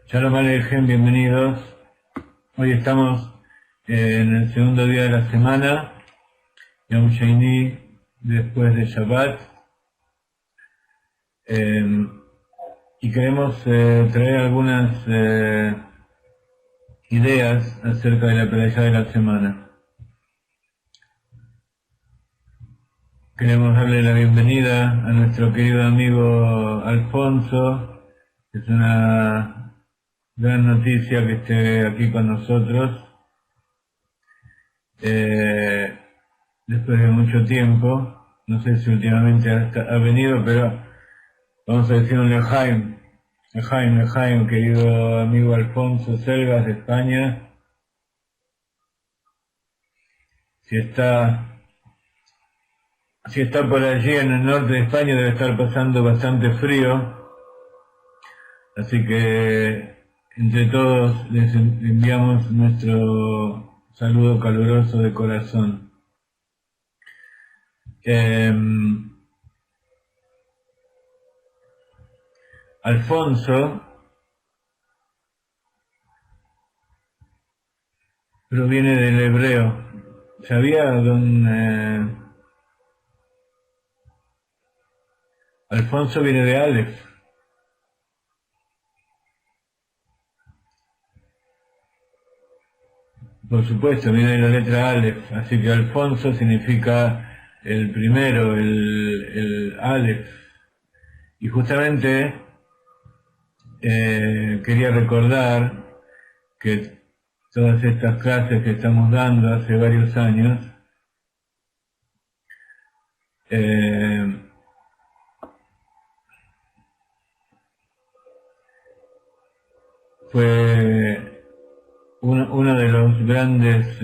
Shalom Aleichem, bienvenidos. Hoy estamos en el segundo día de la semana, Yom Sheini, después de Shabbat, y queremos traer algunas ideas acerca de la perashá de la semana. Queremos darle la bienvenida a nuestro querido amigo Alfonso. Es una gran noticia que esté aquí con nosotros después de mucho tiempo. No sé si últimamente ha venido, pero vamos a decir un Lejaim, querido amigo Alfonso Selgas de España. Si está por allí en el norte de España debe estar pasando bastante frío, así que entre todos les enviamos nuestro saludo caluroso de corazón. Alfonso proviene del hebreo. ¿Sabía Alfonso viene de Aleph? Por supuesto, viene de la letra Aleph, así que Alfonso significa el primero, el Aleph. Y justamente quería recordar que todas estas clases que estamos dando hace varios años, fue uno de los grandes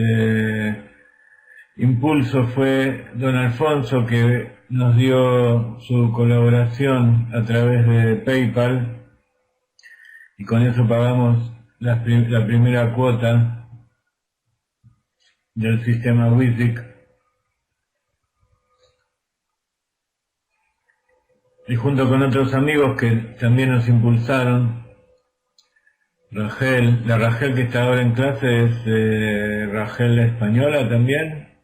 impulsos fue don Alfonso, que nos dio su colaboración a través de PayPal, y con eso pagamos la primera cuota del sistema WISIC. Y junto con otros amigos que también nos impulsaron, la Rachel que está ahora en clase es Rachel la española también.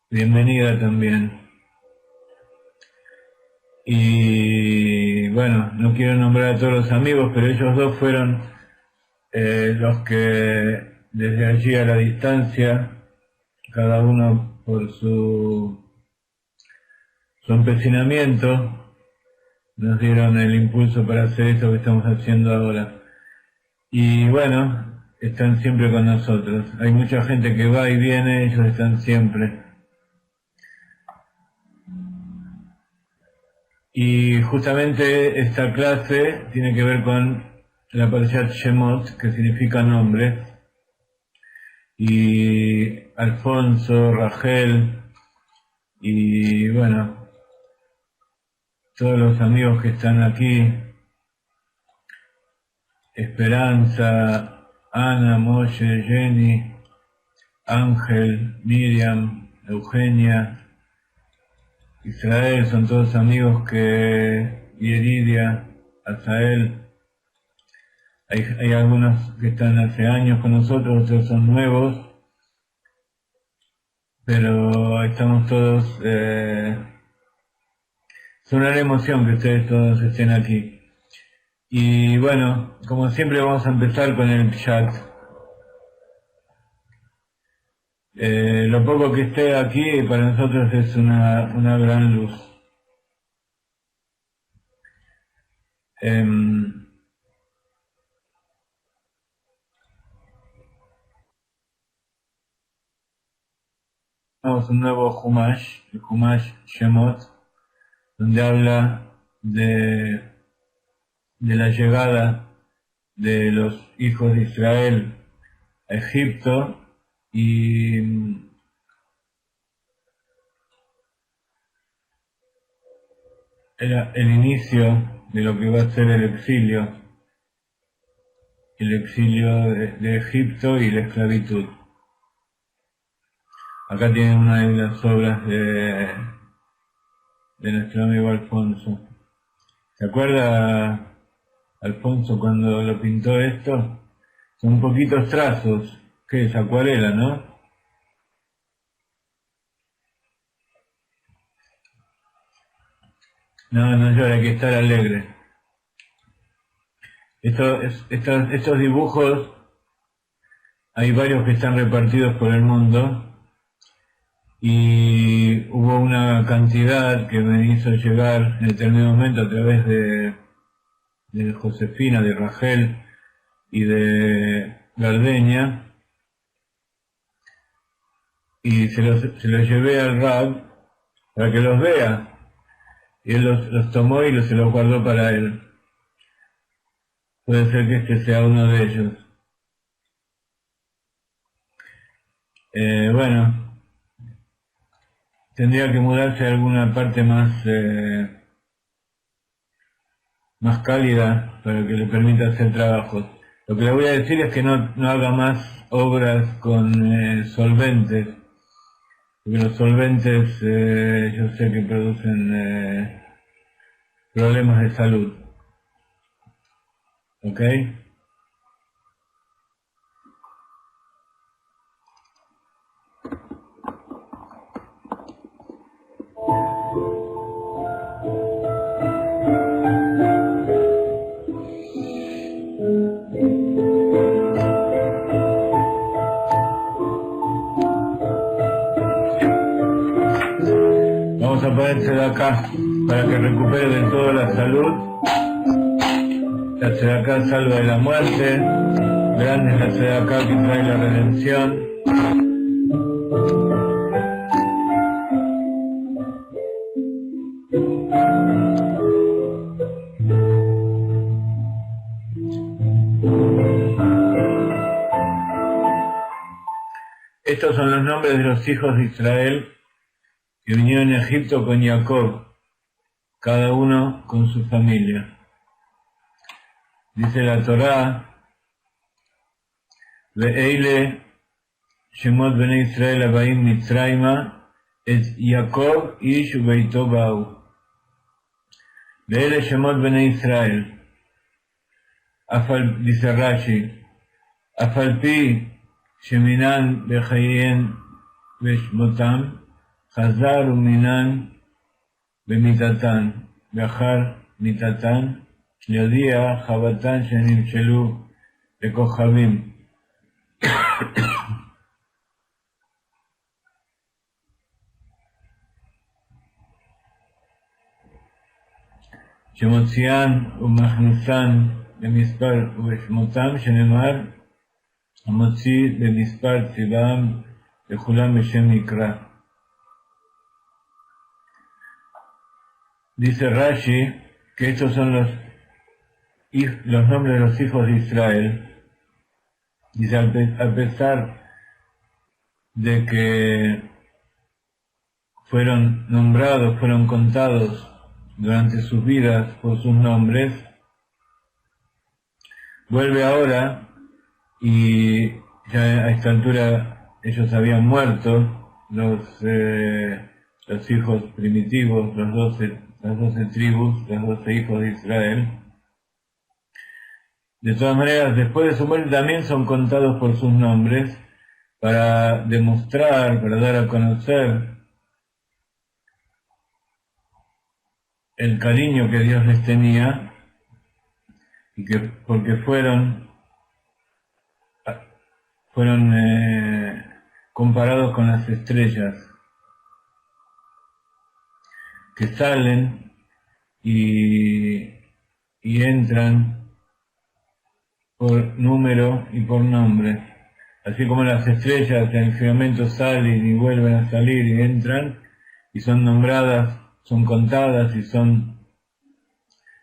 Bienvenida también. Y bueno, no quiero nombrar a todos los amigos, pero ellos dos fueron los que desde allí a la distancia, cada uno por su empecinamiento, nos dieron el impulso para hacer esto que estamos haciendo ahora. Y bueno, están siempre con nosotros. Hay mucha gente que va y viene, ellos están siempre. Y justamente esta clase tiene que ver con la Parashat Shemot, que significa nombre. Y Alfonso, Rachel y bueno, todos los amigos que están aquí, Esperanza, Ana, Moshe, Jenny, Ángel, Miriam, Eugenia, Israel, son todos amigos y Eridia, Azael. Hay algunos que están hace años con nosotros, otros son nuevos, pero estamos todos, es una gran emoción que ustedes todos estén aquí. Y bueno, como siempre vamos a empezar con el chat. Lo poco que esté aquí para nosotros es una gran luz. un nuevo Humash, el Humash Shemot, donde habla de la llegada de los hijos de Israel a Egipto y era el inicio de lo que va a ser el exilio de Egipto y la esclavitud. Acá tienen una de las obras de nuestro amigo Alfonso. ¿Se acuerda Alfonso cuando lo pintó esto? Son poquitos trazos, que es acuarela, ¿no? No llora, hay que estar alegre. Estos dibujos, hay varios que están repartidos por el mundo y hubo una cantidad que me hizo llegar en determinado momento a través de Josefina, de Rachel y de Gardeña, y se los llevé al Rab para que los vea, y él los tomó y se los guardó para él. Puede ser que este sea uno de ellos. Bueno, tendría que mudarse a alguna parte más cálida para que le permita hacer trabajos. Lo que le voy a decir es que no haga más obras con solventes, porque los solventes yo sé que producen problemas de salud. ¿Ok? Vamos a ponerse de acá para que recupere de todo la salud. La Tzedaká salva de la muerte, grande es la Tzedaká que trae la redención. Estos son los nombres de los hijos de Israel que vinieron a Egipto con Jacob, cada uno con su familia. Dice la Torá, Ve'eile Shemot Bnei Israel Abaim Mitzrayma et Jacob ish ubeito ba'u. Ve'eile Shemot Bnei Israel. Dice Rashi, Afalpi Sheminan Bechayien Beshmotam Chazar Uminan Bemitatan Bechar Mitatan Yodia Jabatan Shenim Shelu Bekohabim. Shemotzian Umachnusan Bemispar Ubeshmotam Shenemar Amotzi Bemispar Tzibam Bechulam Beshem Nikra. Dice Rashi que estos son los nombres de los hijos de Israel. Dice, a pesar de que fueron nombrados, fueron contados durante sus vidas por sus nombres, vuelve ahora y ya a esta altura ellos habían muerto, los hijos primitivos, las 12 tribus, los 12 hijos de Israel. De todas maneras, después de su muerte también son contados por sus nombres para demostrar, para dar a conocer el cariño que Dios les tenía y que porque fueron comparados con las estrellas que salen y entran por número y por nombre. así como las estrellas en el firmamento salen y vuelven a salir y entran, y son nombradas, son contadas y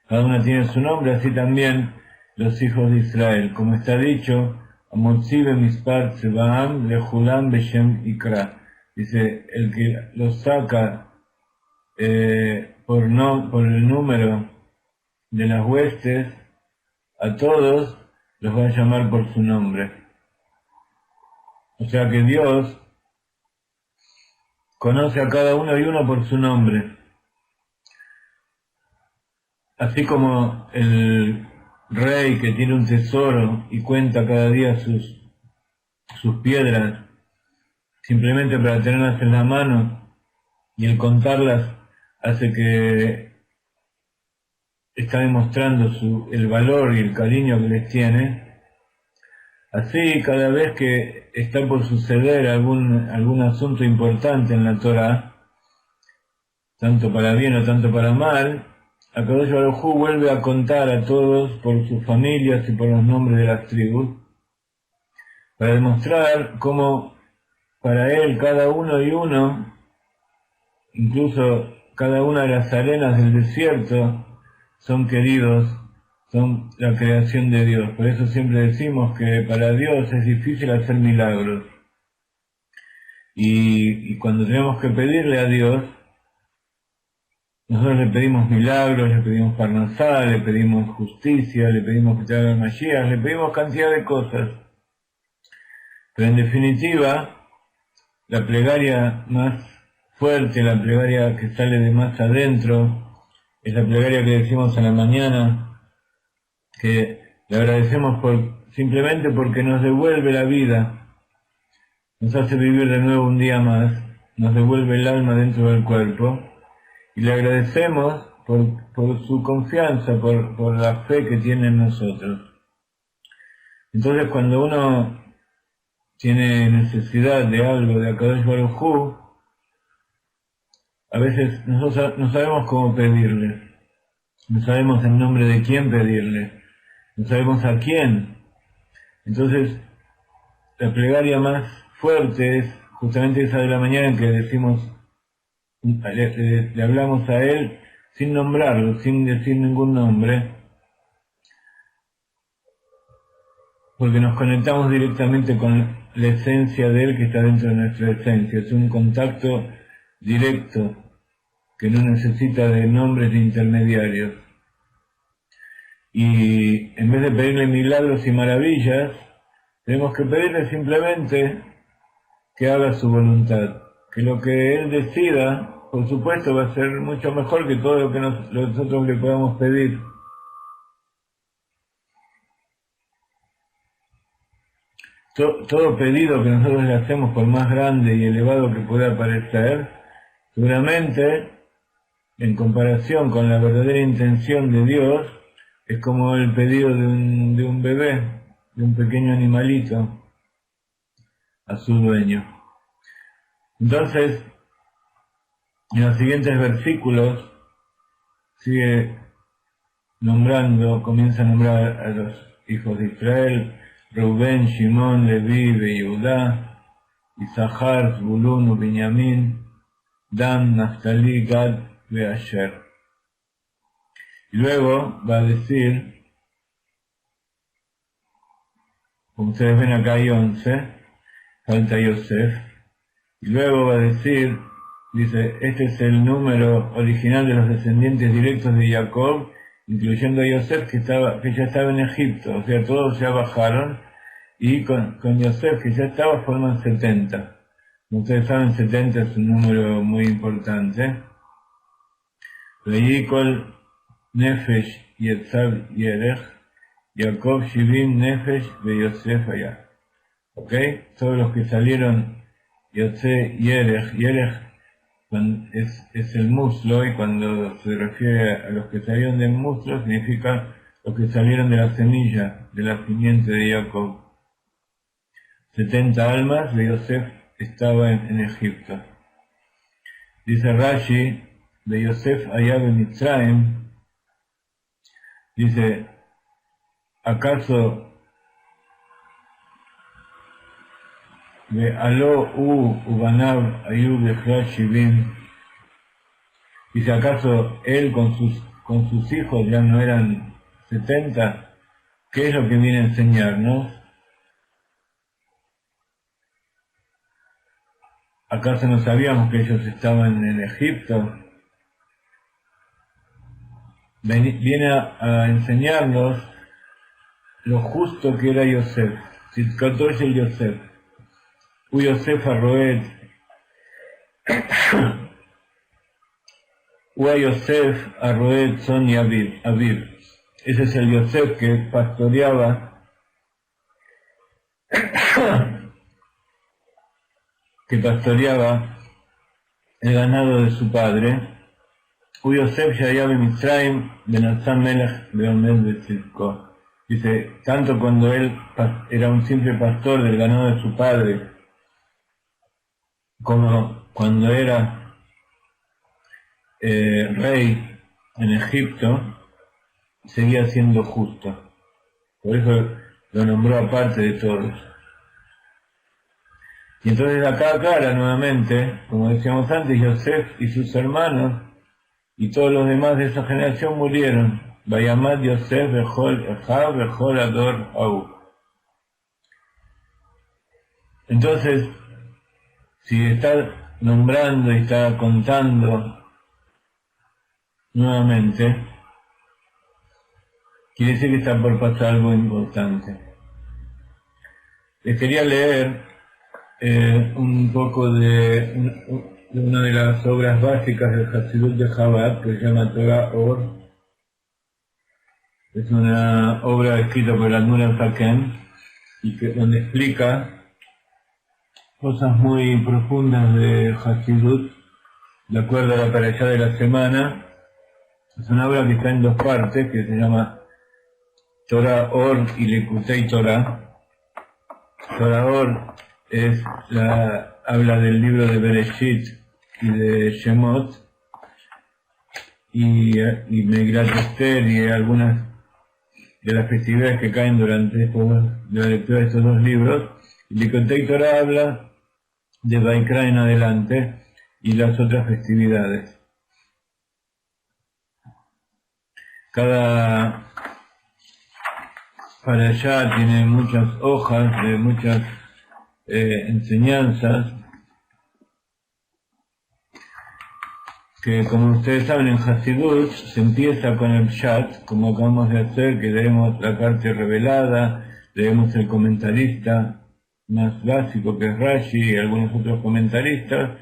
cada una tiene su nombre, así también los hijos de Israel, como está dicho, Amotzi bemispar tzebaam lejulam beshem ikra. Dice, el que los saca por el número de las huestes, a todos los va a llamar por su nombre. O sea que Dios conoce a cada uno y uno por su nombre. Así como el rey que tiene un tesoro y cuenta cada día sus piedras, simplemente para tenerlas en la mano, y el contarlas hace que está demostrando el valor y el cariño que les tiene. Así, cada vez que está por suceder algún asunto importante en la Torá, tanto para bien o tanto para mal, Akadosh Baruj Hu vuelve a contar a todos por sus familias y por los nombres de las tribus, para demostrar cómo para él cada uno y uno, incluso cada una de las arenas del desierto, son queridos, son la creación de Dios. Por eso siempre decimos que para Dios es difícil hacer milagros. Y cuando tenemos que pedirle a Dios, nosotros le pedimos milagros, le pedimos parnasá, le pedimos justicia, le pedimos que traiga el Mashiach, le pedimos cantidad de cosas. Pero en definitiva, la plegaria más fuerte, la plegaria que sale de más adentro, es la plegaria que decimos a la mañana, que le agradecemos simplemente porque nos devuelve la vida, nos hace vivir de nuevo un día más, nos devuelve el alma dentro del cuerpo, y le agradecemos por su confianza, por la fe que tiene en nosotros. Entonces cuando uno tiene necesidad de algo de Akadosh Baruj Hu, a veces nosotros no sabemos cómo pedirle, no sabemos en nombre de quién pedirle, no sabemos a quién. Entonces la plegaria más fuerte es justamente esa de la mañana en que decimos, le hablamos a él sin nombrarlo, sin decir ningún nombre, porque nos conectamos directamente con la esencia de él que está dentro de nuestra esencia. Es un contacto directo que no necesita de nombres de intermediarios. Y en vez de pedirle milagros y maravillas, tenemos que pedirle simplemente que haga su voluntad, que lo que él decida, por supuesto, va a ser mucho mejor que todo lo que nosotros le podamos pedir. Todo pedido que nosotros le hacemos, por más grande y elevado que pueda parecer, seguramente, en comparación con la verdadera intención de Dios, es como el pedido de un bebé, de un pequeño animalito, a su dueño. Entonces, en los siguientes versículos, sigue comienza a nombrar a los hijos de Israel: Rubén, Shimón, Leví, Yehudá, Isahar, Zebulún, Binyamin, Dan, Naftali, Gad, Asher. Y luego va a decir, como ustedes ven acá hay 11, falta Yosef, y luego va a decir, dice, este es el número original de los descendientes directos de Jacob, incluyendo a Yosef que ya estaba en Egipto, o sea, todos ya bajaron, y con Yosef que ya estaba forman 70. Como ustedes saben, 70 es un número muy importante. Vayikol Nefesh Yetzav Yerech, Jacob Shivim Nefesh ve Yosef allá. ¿Ok? Todos los que salieron, Yosef Yerech es el muslo, y cuando se refiere a los que salieron del muslo, significa los que salieron de la semilla, de la simiente de Jacob. 70 almas de Yosef estaban en Egipto. Dice Rashi, de Yosef allá de Mitzrayim, dice, ¿acaso de Aló Ubanav Ayub de Shivim. Y si acaso él con sus hijos ya no eran 70, ¿qué es lo que viene a enseñarnos? ¿Acaso no sabíamos que ellos estaban en Egipto? Viene a enseñarnos lo justo que era Yosef. Tzidkatosh Yosef. U Yosef Arroed. U Yosef Arroed Son y Aviv. Ese es el Yosef que pastoreaba el ganado de su padre. U Yosef Shaya Mitzrayim Benazam Melech Beomed Betzidko. Dice, tanto cuando él era un simple pastor del ganado de su padre, como cuando era rey en Egipto, seguía siendo justo. Por eso lo nombró aparte de todos. Y entonces acá aclara nuevamente, como decíamos antes, Yosef y sus hermanos y todos los demás de esa generación murieron. Vayamad Yosef Bechol Echav Bechol Ador Au. Entonces, si está nombrando y está contando nuevamente, quiere decir que está por pasar algo importante. Les quería leer un poco de una de las obras básicas del Hasidut de Chabad, que se llama Torah Or. Es una obra escrita por el Admor HaZaken, donde explica cosas muy profundas de Hasidut, de acuerdo a la parashá de la semana. Es una obra que está en dos partes, que se llama Torah Or y Likutei Torah. Torah Or habla del libro de Bereshit y de Shemot, y Megillat Esther y algunas de las festividades que caen durante la lectura de estos dos libros. Y Likutei Torah habla de Vaikra en adelante y las otras festividades. Cada parashá tiene muchas hojas de muchas enseñanzas, que como ustedes saben en Hasidut se empieza con el Pshat, como acabamos de hacer, que leemos la parte revelada, leemos el comentarista más básico que es Rashi y algunos otros comentaristas,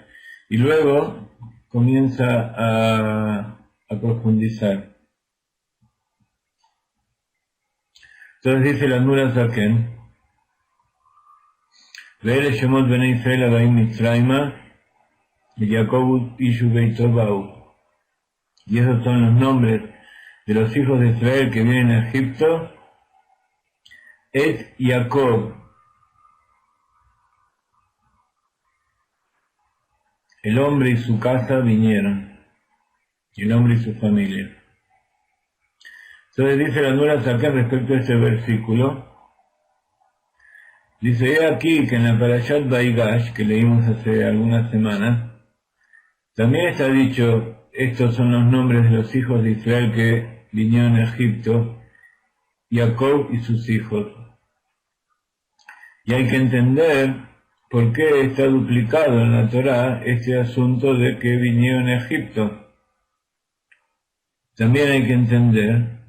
y luego comienza a profundizar. Entonces dice la Admor HaZaken, Ve'ele Shemot Bnei Israel Abaim Mitzrayma Yaakov Ishu Beito Bau. Y esos son los nombres de los hijos de Israel que vienen a Egipto. Et Jacob, el hombre y su casa vinieron, el hombre y su familia. Entonces dice la Admor HaZaken respecto a este versículo, dice, he aquí que en la Parashat Vaigash, que leímos hace algunas semanas, también está dicho, estos son los nombres de los hijos de Israel que vinieron a Egipto, Jacob y sus hijos. Y hay que entender por qué está duplicado en la Torá este asunto de que vinieron a Egipto. También hay que entender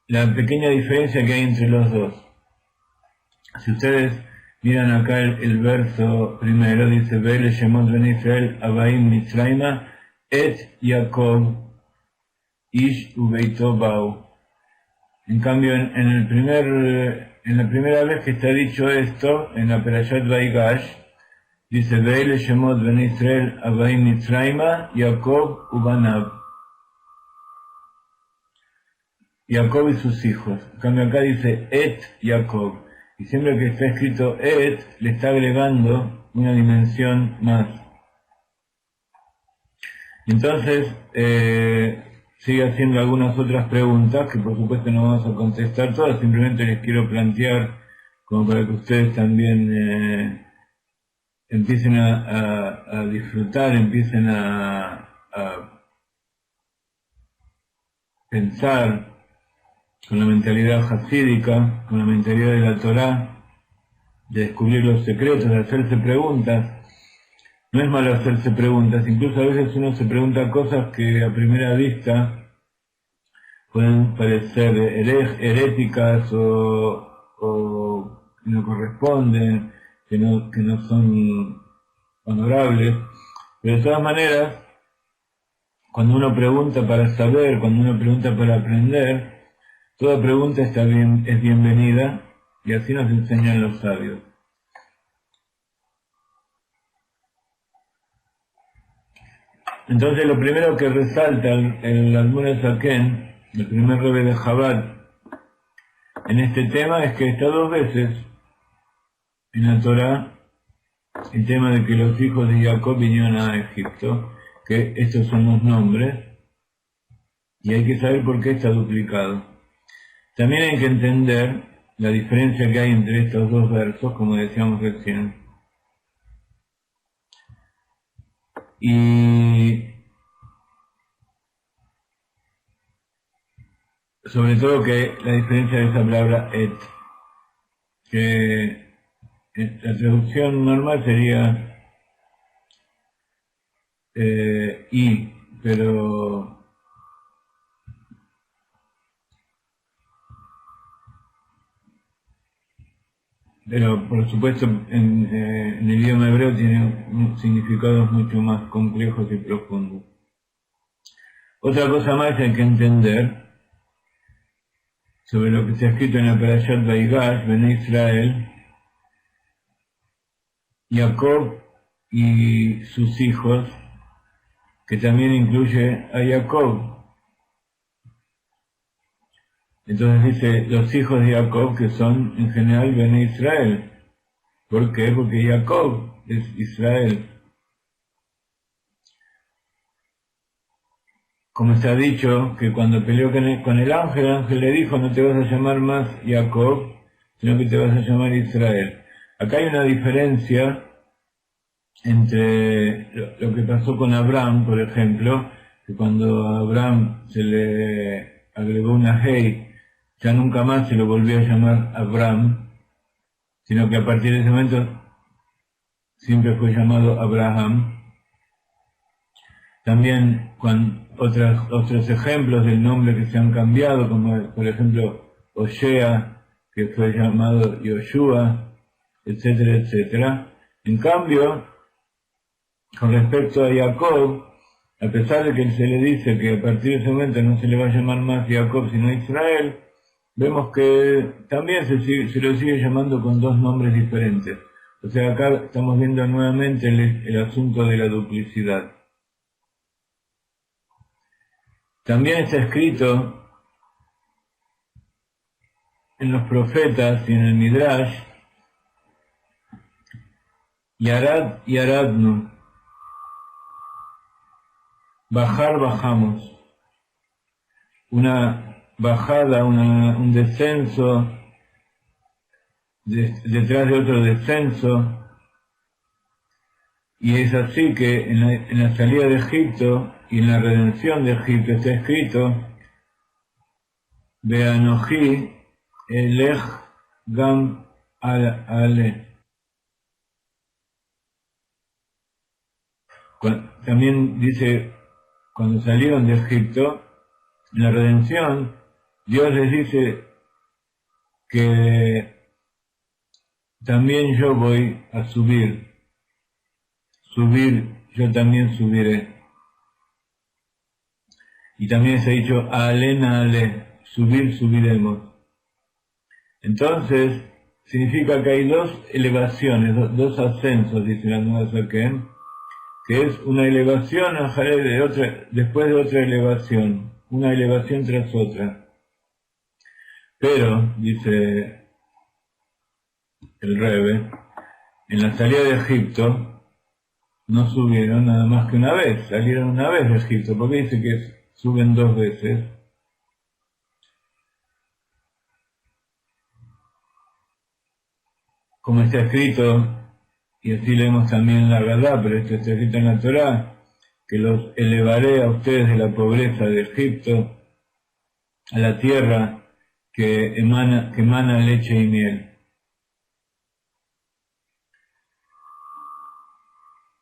la pequeña diferencia que hay entre los dos. Si ustedes miran acá el verso primero, dice, Ve'ele Shemot Bnei Israel Abaim Mitzrayma et Jacob Ish Ubeito Bau. En cambio, en la primera vez que está dicho esto, en la Parashat Vaigash, dice, Ve'ele Shemot Bnei Israel Abaim Mitzrayma Jacob Ubanav. Jacob y sus hijos. En cambio acá dice Et Jacob. Y siempre que está escrito Et, le está agregando una dimensión más. Entonces, sigue haciendo algunas otras preguntas, que por supuesto no vamos a contestar todas, simplemente les quiero plantear, como para que ustedes también empiecen a disfrutar, empiecen a pensar con la mentalidad hasídica, con la mentalidad de la Torá, de descubrir los secretos, de hacerse preguntas. No es malo hacerse preguntas, incluso a veces uno se pregunta cosas que a primera vista pueden parecer heréticas o que no corresponden, que no son honorables, pero de todas maneras, cuando uno pregunta para saber, cuando uno pregunta para aprender, toda pregunta es bienvenida, y así nos enseñan los sabios. Entonces lo primero que resalta el Admor Zaken, el primer Rebbe de Chabad, en este tema es que está dos veces en la Torá el tema de que los hijos de Jacob vinieron a Egipto, que estos son los nombres, y hay que saber por qué está duplicado. También hay que entender la diferencia que hay entre estos dos versos, como decíamos recién. Y sobre todo que la diferencia de esa palabra et, que la traducción normal sería y, pero por supuesto en el idioma hebreo tiene significados mucho más complejos y profundos. Otra cosa más que hay que entender sobre lo que está escrito en la Parashat Vaigash, Bnei Israel, Jacob y sus hijos, que también incluye a Jacob. Entonces dice los hijos de Jacob, que son en general Bnei Israel. ¿Por qué? Porque Jacob es Israel. Como está dicho, que cuando peleó con el ángel le dijo, no te vas a llamar más Jacob, sino que te vas a llamar Israel. Acá hay una diferencia entre lo que pasó con Abraham, por ejemplo, que cuando a Abraham se le agregó una hey, ya nunca más se lo volvió a llamar Abraham, sino que a partir de ese momento siempre fue llamado Abraham. También otros ejemplos del nombre que se han cambiado, como por ejemplo Osea, que fue llamado Yoshua, etcétera, etcétera. En cambio, con respecto a Jacob, a pesar de que se le dice que a partir de ese momento no se le va a llamar más Jacob sino Israel, vemos que también se lo sigue llamando con dos nombres diferentes. O sea, acá estamos viendo nuevamente el asunto de la duplicidad. También está escrito en los profetas y en el Midrash, Yarad y Yaradnu, bajar, bajamos. Una bajada, un descenso, detrás de otro descenso, y es así que en la salida de Egipto y en la redención de Egipto está escrito, Beanoji elech gam ale. También dice, cuando salieron de Egipto, en la redención, Dios les dice que también yo voy a subir, yo también subiré. Y también se ha dicho, ale, subiremos. Entonces, significa que hay dos elevaciones, dos ascensos, dice la Nueva Zaken, que es una elevación después de otra elevación, una elevación tras otra. Pero, dice el Rebbe, en la salida de Egipto no subieron nada más que una vez, salieron una vez de Egipto, porque dice que suben dos veces. Como está escrito y así leemos también la verdad, pero esto está escrito en la Torá, que los elevaré a ustedes de la pobreza de Egipto a la tierra que emana leche y miel.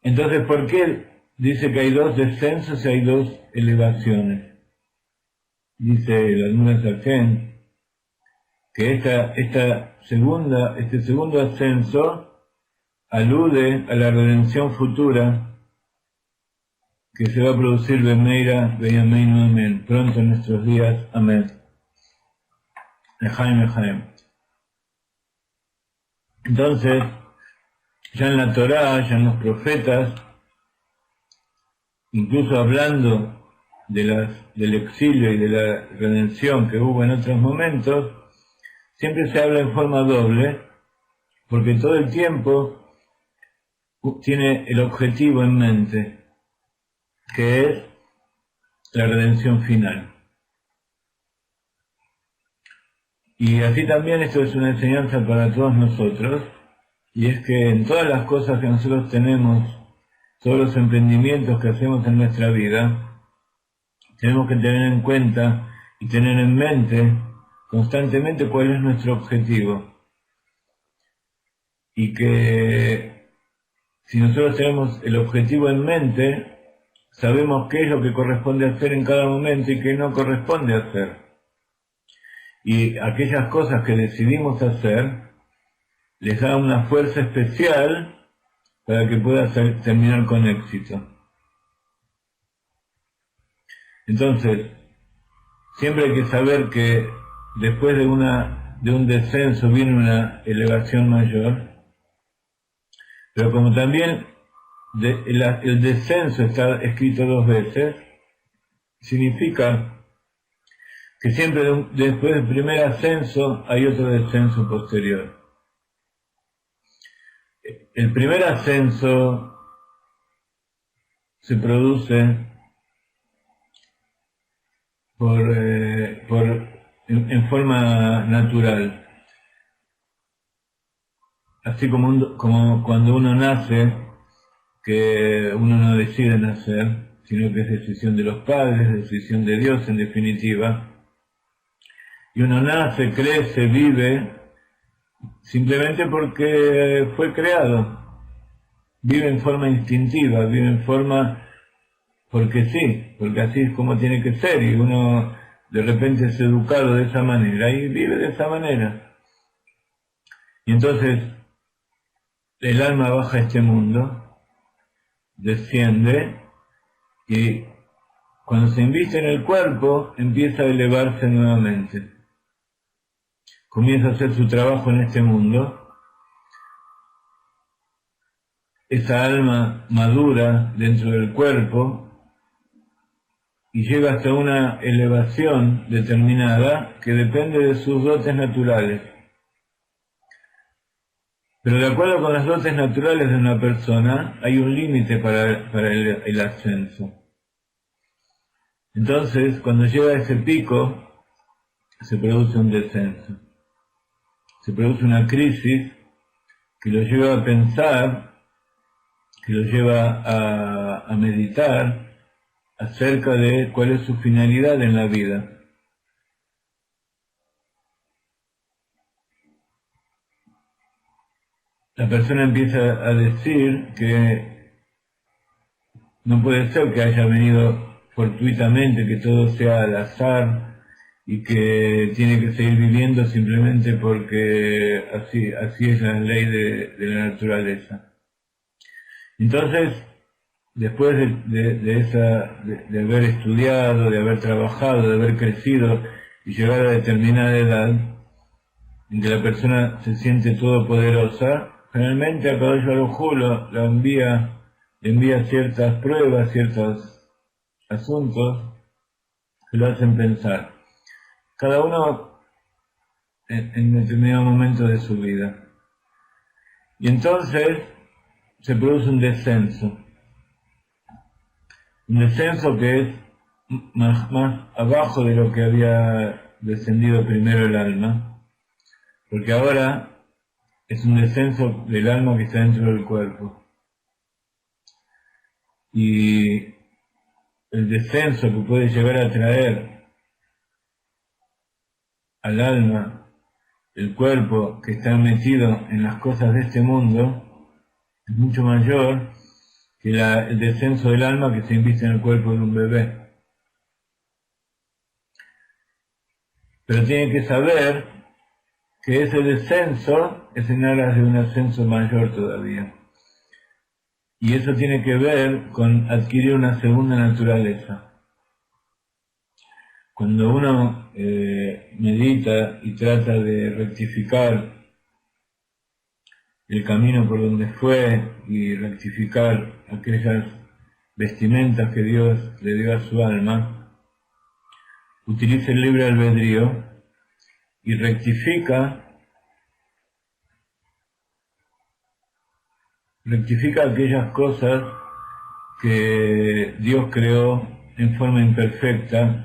Entonces, ¿por qué dice que hay dos descensos y hay dos elevaciones? Dice el Admor Sargen que este segundo ascenso alude a la redención futura que se va a producir Bemeira, Beyameinu, Amén, pronto en nuestros días, Amén. Lejaim, Lejaim. Entonces, ya en la Torá, ya en los profetas, incluso hablando del exilio y de la redención que hubo en otros momentos, siempre se habla en forma doble, porque todo el tiempo tiene el objetivo en mente, que es la redención final. Y así también esto es una enseñanza para todos nosotros, y es que en todas las cosas que nosotros tenemos, todos los emprendimientos que hacemos en nuestra vida, tenemos que tener en cuenta y tener en mente constantemente cuál es nuestro objetivo. Y que si nosotros tenemos el objetivo en mente, sabemos qué es lo que corresponde hacer en cada momento y qué no corresponde hacer. Y aquellas cosas que decidimos hacer, les da una fuerza especial para que pueda terminar con éxito. Entonces, siempre hay que saber que después de un descenso viene una elevación mayor, pero como también el descenso está escrito dos veces, significa que siempre después del primer ascenso hay otro descenso posterior. El primer ascenso se produce en forma natural, así como cuando uno nace, que uno no decide nacer, sino que es decisión de los padres, decisión de Dios en definitiva, y uno nace, crece, vive, simplemente porque fue creado, vive en forma instintiva, vive en forma porque sí, porque así es como tiene que ser, y uno de repente es educado de esa manera y vive de esa manera. Y entonces el alma baja a este mundo, desciende, y cuando se inviste en el cuerpo empieza a elevarse nuevamente. Comienza a hacer su trabajo en este mundo. Esa alma madura dentro del cuerpo y llega hasta una elevación determinada que depende de sus dotes naturales. Pero de acuerdo con las dotes naturales de una persona, hay un límite para el ascenso. Entonces, cuando llega a ese pico, se produce un descenso. Se produce una crisis que lo lleva a pensar, que lo lleva a meditar acerca de cuál es su finalidad en la vida. La persona empieza a decir que no puede ser que haya venido fortuitamente, que todo sea al azar y que tiene que seguir viviendo simplemente porque así es la ley de la naturaleza. Entonces, después de haber estudiado, de haber trabajado, de haber crecido y llegar a determinada edad, en que la persona se siente todopoderosa, generalmente a Kadosh Baruj Hu le envía ciertas pruebas, ciertos asuntos que lo hacen pensar. Cada uno en determinado momento de su vida. Y entonces se produce un descenso. Un descenso que es más abajo de lo que había descendido primero el alma. Porque ahora es un descenso del alma que está dentro del cuerpo. Y el descenso que puede llegar a traer al alma el cuerpo que está metido en las cosas de este mundo es mucho mayor que el descenso del alma que se inviste en el cuerpo de un bebé. Pero tiene que saber que ese descenso es en aras de un ascenso mayor todavía. Y eso tiene que ver con adquirir una segunda naturaleza. Cuando uno medita y trata de rectificar el camino por donde fue y rectificar aquellas vestimentas que Dios le dio a su alma, utiliza el libre albedrío y rectifica aquellas cosas que Dios creó en forma imperfecta,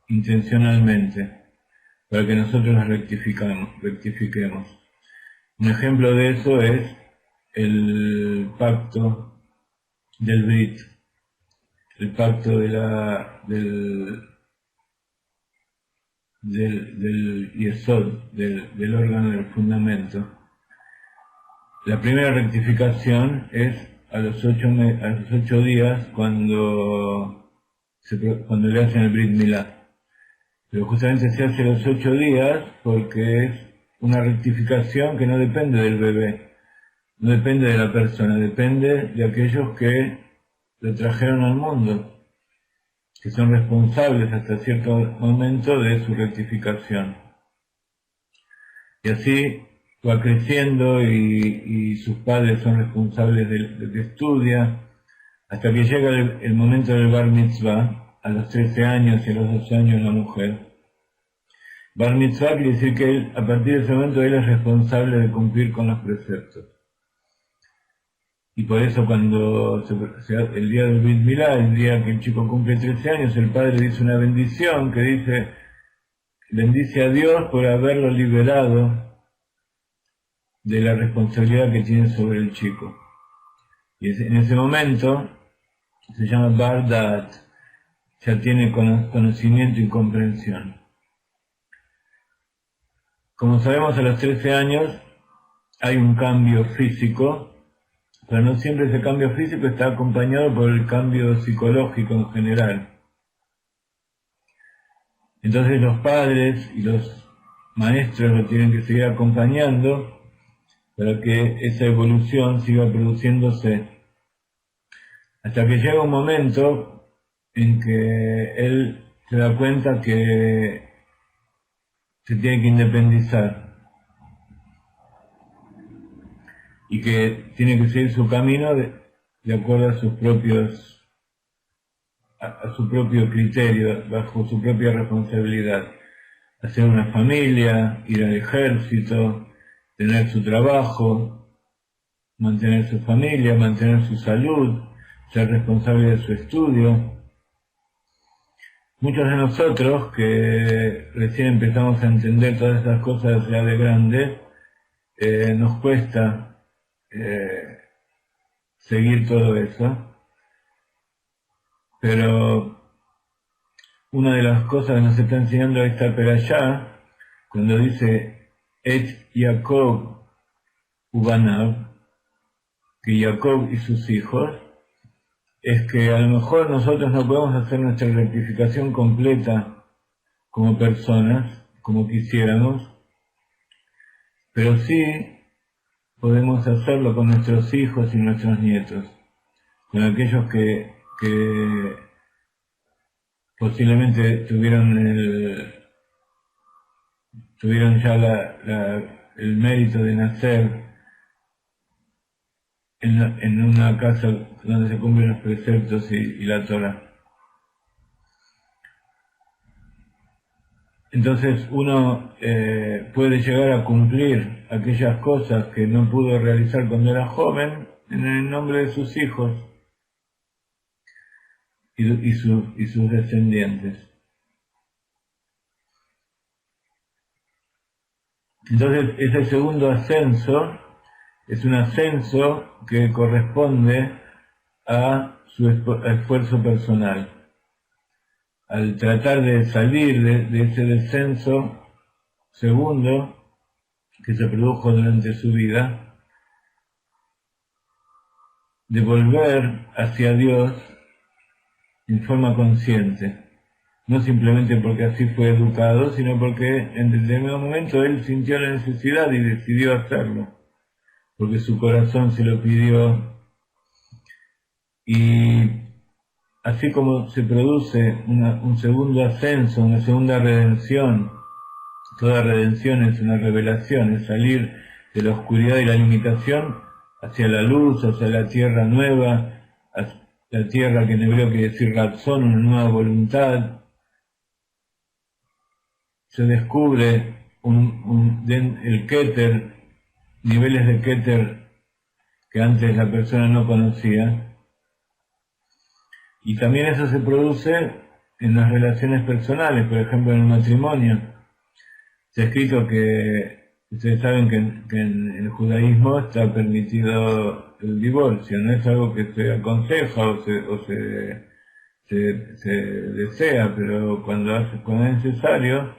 intencionalmente, para que nosotros las rectifiquemos. Un ejemplo de eso es el pacto del Brit, el pacto del Yesod, del órgano del fundamento. La primera rectificación es a los 8 días cuando le hacen el Brit Milá. Pero justamente se hace a los 8 días porque es una rectificación que no depende del bebé, no depende de la persona, depende de aquellos que lo trajeron al mundo, que son responsables hasta cierto momento de su rectificación. Y así va creciendo y sus padres son responsables de que estudia, hasta que llega el momento del Bar Mitzvah, a los 13 años y a los 12 años la mujer. Bar Mitzvah quiere decir que a partir de ese momento él es responsable de cumplir con los preceptos. Y por eso cuando el día del Brit Milá, el día que el chico cumple 13 años, el padre dice una bendición que dice, bendice a Dios por haberlo liberado de la responsabilidad que tiene sobre el chico. Y en ese momento se llama Bar Da'at, ya tiene conocimiento y comprensión. Como sabemos, a los 13 años hay un cambio físico, pero no siempre ese cambio físico está acompañado por el cambio psicológico en general. Entonces los padres y los maestros lo tienen que seguir acompañando para que esa evolución siga produciéndose, hasta que llega un momento en que él se da cuenta que se tiene que independizar y que tiene que seguir su camino de acuerdo a su propio criterio, bajo su propia responsabilidad. Hacer una familia, ir al ejército, tener su trabajo, mantener su familia, mantener su salud, ser responsable de su estudio. Muchos de nosotros que recién empezamos a entender todas esas cosas ya de grande, nos cuesta seguir todo eso, pero una de las cosas que nos está enseñando esta perashá, cuando dice Et Yaakov Ubanav, que Jacob y sus hijos, es que a lo mejor nosotros no podemos hacer nuestra rectificación completa como personas, como quisiéramos, pero sí podemos hacerlo con nuestros hijos y nuestros nietos, con aquellos que posiblemente tuvieron ya el mérito de nacer en una casa donde se cumplen los preceptos y la Torah. Entonces uno puede llegar a cumplir aquellas cosas que no pudo realizar cuando era joven en el nombre de sus hijos y sus descendientes. Entonces ese segundo ascenso es un ascenso que corresponde a su esfuerzo personal. Al tratar de salir de ese descenso segundo que se produjo durante su vida, de volver hacia Dios en forma consciente, no simplemente porque así fue educado, sino porque en determinado momento él sintió la necesidad y decidió hacerlo, porque su corazón se lo pidió. Y así como se produce un segundo ascenso, una segunda redención, toda redención es una revelación, es salir de la oscuridad y la limitación hacia la luz, hacia la tierra nueva, hacia la tierra que en hebreo quiere decir razón, una nueva voluntad. Se descubre el Keter, niveles de Keter que antes la persona no conocía. Y también eso se produce en las relaciones personales, por ejemplo en el matrimonio. Se ha escrito que, ustedes saben que en el judaísmo está permitido el divorcio, no es algo que se aconseja o se desea, pero cuando es necesario,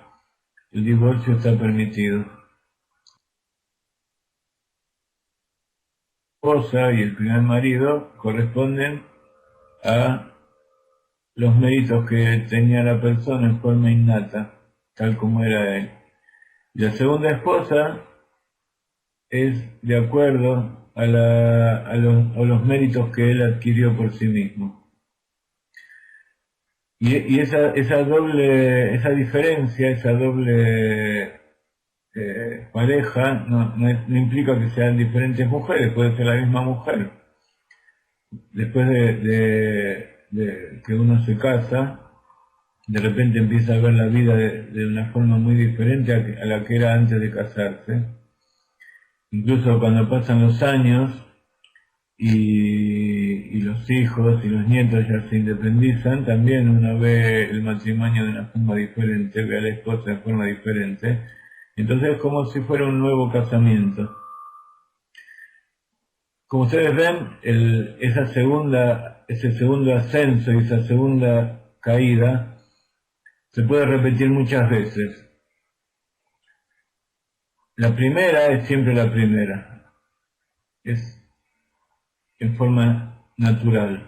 el divorcio está permitido. La esposa y el primer marido corresponden a los méritos que tenía la persona en forma innata, tal como era él. Y la segunda esposa es de acuerdo a los méritos que él adquirió por sí mismo. Y esa diferencia, esa doble pareja, no implica que sean diferentes mujeres, puede ser la misma mujer. Después de que uno se casa, de repente empieza a ver la vida de una forma muy diferente a la que era antes de casarse. Incluso cuando pasan los años y los hijos y los nietos ya se independizan, también uno ve el matrimonio de una forma diferente, ve a la esposa de forma diferente. Entonces es como si fuera un nuevo casamiento. Como ustedes ven, ese segundo ascenso y esa segunda caída se puede repetir muchas veces. La primera es siempre la primera, es en forma natural,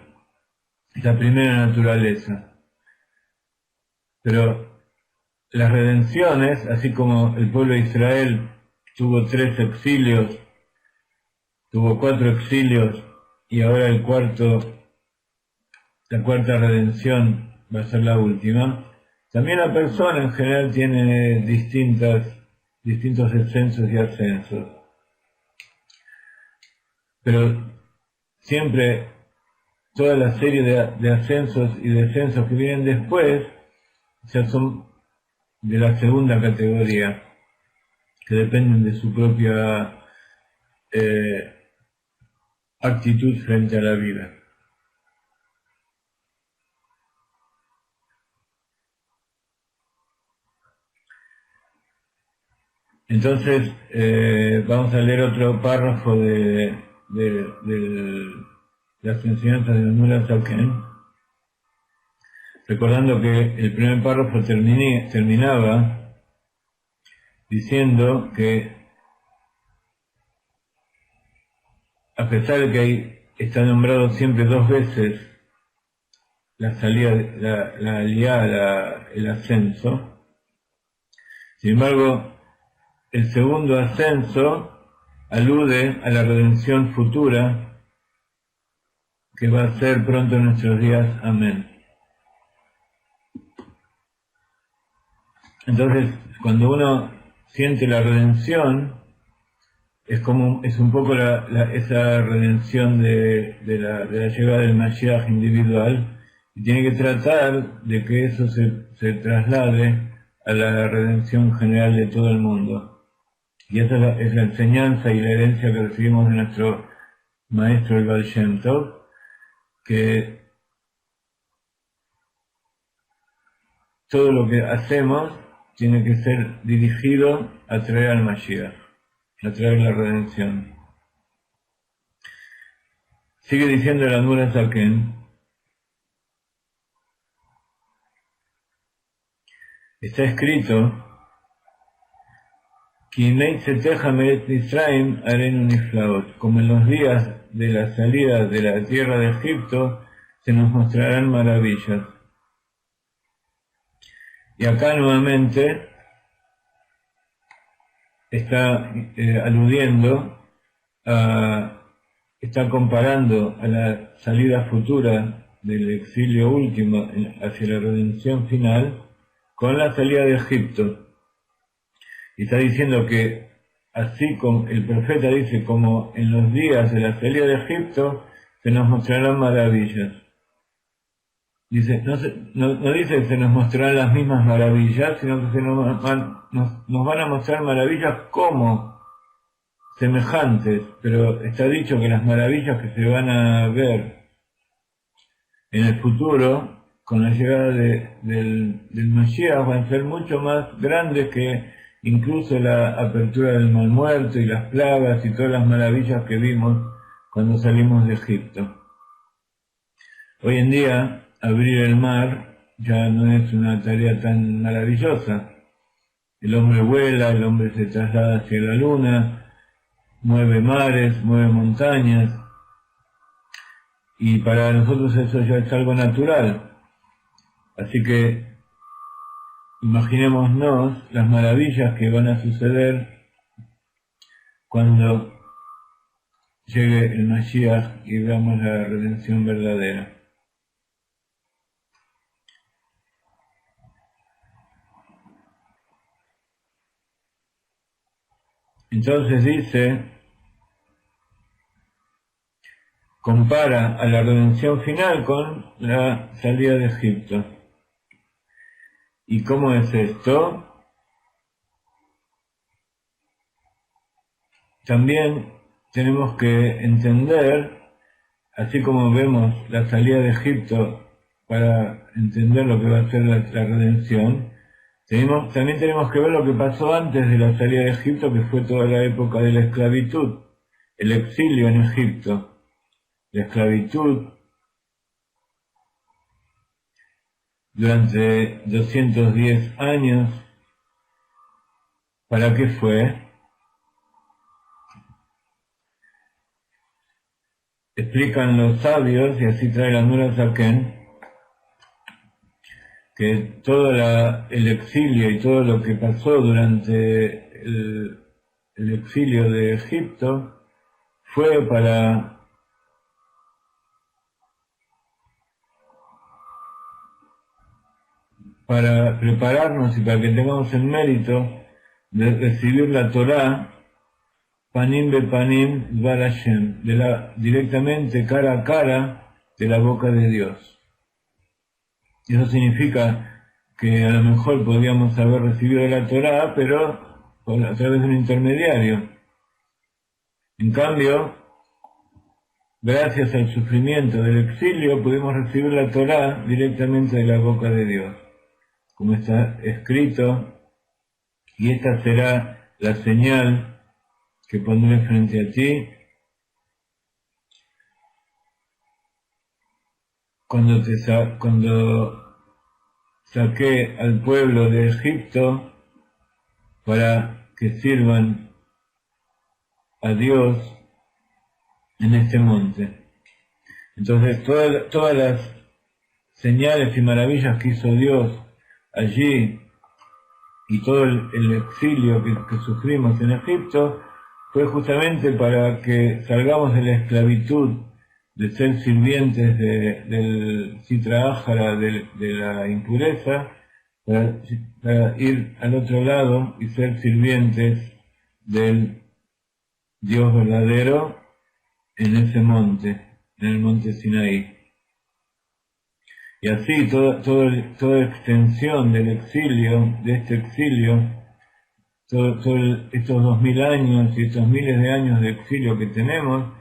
es la primera naturaleza. Pero las redenciones, así como el pueblo de Israel tuvo 3 exilios, tuvo 4 exilios y ahora la cuarta redención va a ser la última, también la persona en general tiene distintos descensos y ascensos. Pero siempre toda la serie de ascensos y descensos que vienen después ya son de la segunda categoría, que dependen de su propia actitud frente a la vida. Entonces, vamos a leer otro párrafo de las enseñanzas de Nura Saken, recordando que el primer párrafo terminaba diciendo que a pesar de que está nombrado siempre 2 veces la salida, la aliyá, el ascenso, sin embargo, el segundo ascenso alude a la redención futura que va a ser pronto en nuestros días. Amén. Entonces, cuando uno siente la redención, es un poco esa redención de la llegada del Mashiach individual, y tiene que tratar de que eso se traslade a la redención general de todo el mundo. Y esa es la enseñanza y la herencia que recibimos de nuestro maestro el Baal Shem Tov, que todo lo que hacemos tiene que ser dirigido a traer al Mashiach, a traer la redención. Sigue diciendo el Admor HaZaken, está escrito, como en los días de la salida de la tierra de Egipto, se nos mostrarán maravillas. Y acá nuevamente está aludiendo, está comparando a la salida futura del exilio último hacia la redención final con la salida de Egipto. Y está diciendo que así como el profeta dice, como en los días de la salida de Egipto, se nos mostrarán maravillas. Dice, no dice que se nos mostrarán las mismas maravillas, sino que nos van a mostrar maravillas como semejantes, pero está dicho que las maravillas que se van a ver en el futuro, con la llegada del Mashiach, van a ser mucho más grandes que incluso la apertura del Mar Muerto y las plagas y todas las maravillas que vimos cuando salimos de Egipto. Hoy en día, abrir el mar ya no es una tarea tan maravillosa. El hombre vuela, el hombre se traslada hacia la luna, mueve mares, mueve montañas, y para nosotros eso ya es algo natural. Así que imaginémonos las maravillas que van a suceder cuando llegue el Mashiach y veamos la redención verdadera. Entonces dice, compara a la redención final con la salida de Egipto. ¿Y cómo es esto? También tenemos que entender, así como vemos la salida de Egipto para entender lo que va a ser la redención, también tenemos que ver lo que pasó antes de la salida de Egipto, que fue toda la época de la esclavitud, el exilio en Egipto. La esclavitud durante 210 años, ¿para qué fue? Explican los sabios, y así trae la Admor HaZaken, que todo el exilio y todo lo que pasó durante el exilio de Egipto fue para prepararnos y para que tengamos el mérito de recibir la Torá panim be panim dvar Hashem, directamente cara a cara de la boca de Dios. Y eso significa que a lo mejor podríamos haber recibido la Torá, pero a través de un intermediario. En cambio, gracias al sufrimiento del exilio, pudimos recibir la Torá directamente de la boca de Dios, como está escrito, y esta será la señal que pondré frente a ti cuando saqué al pueblo de Egipto para que sirvan a Dios en este monte. Entonces todas las señales y maravillas que hizo Dios allí y todo el exilio que sufrimos en Egipto fue justamente para que salgamos de la esclavitud de ser sirvientes del Sitra Ahara, de la impureza, para ir al otro lado y ser sirvientes del Dios verdadero en ese monte, en el monte Sinaí. Y así toda extensión del exilio, de este exilio, estos 2000 años y estos miles de años de exilio que tenemos,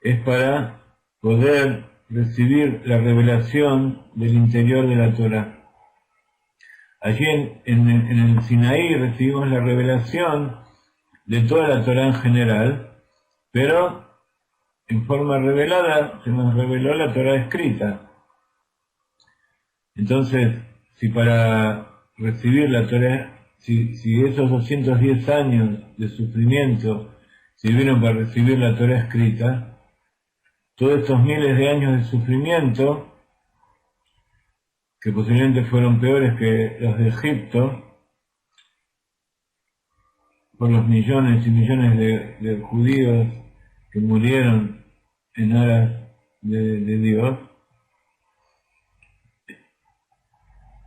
es para poder recibir la revelación del interior de la Torá. Allí en el Sinaí recibimos la revelación de toda la Torá en general, pero en forma revelada se nos reveló la Torá escrita. Entonces, si para recibir la Torá, si esos 210 años de sufrimiento sirvieron para recibir la Torá escrita, todos estos miles de años de sufrimiento, que posiblemente fueron peores que los de Egipto, por los millones y millones de judíos que murieron en aras de Dios,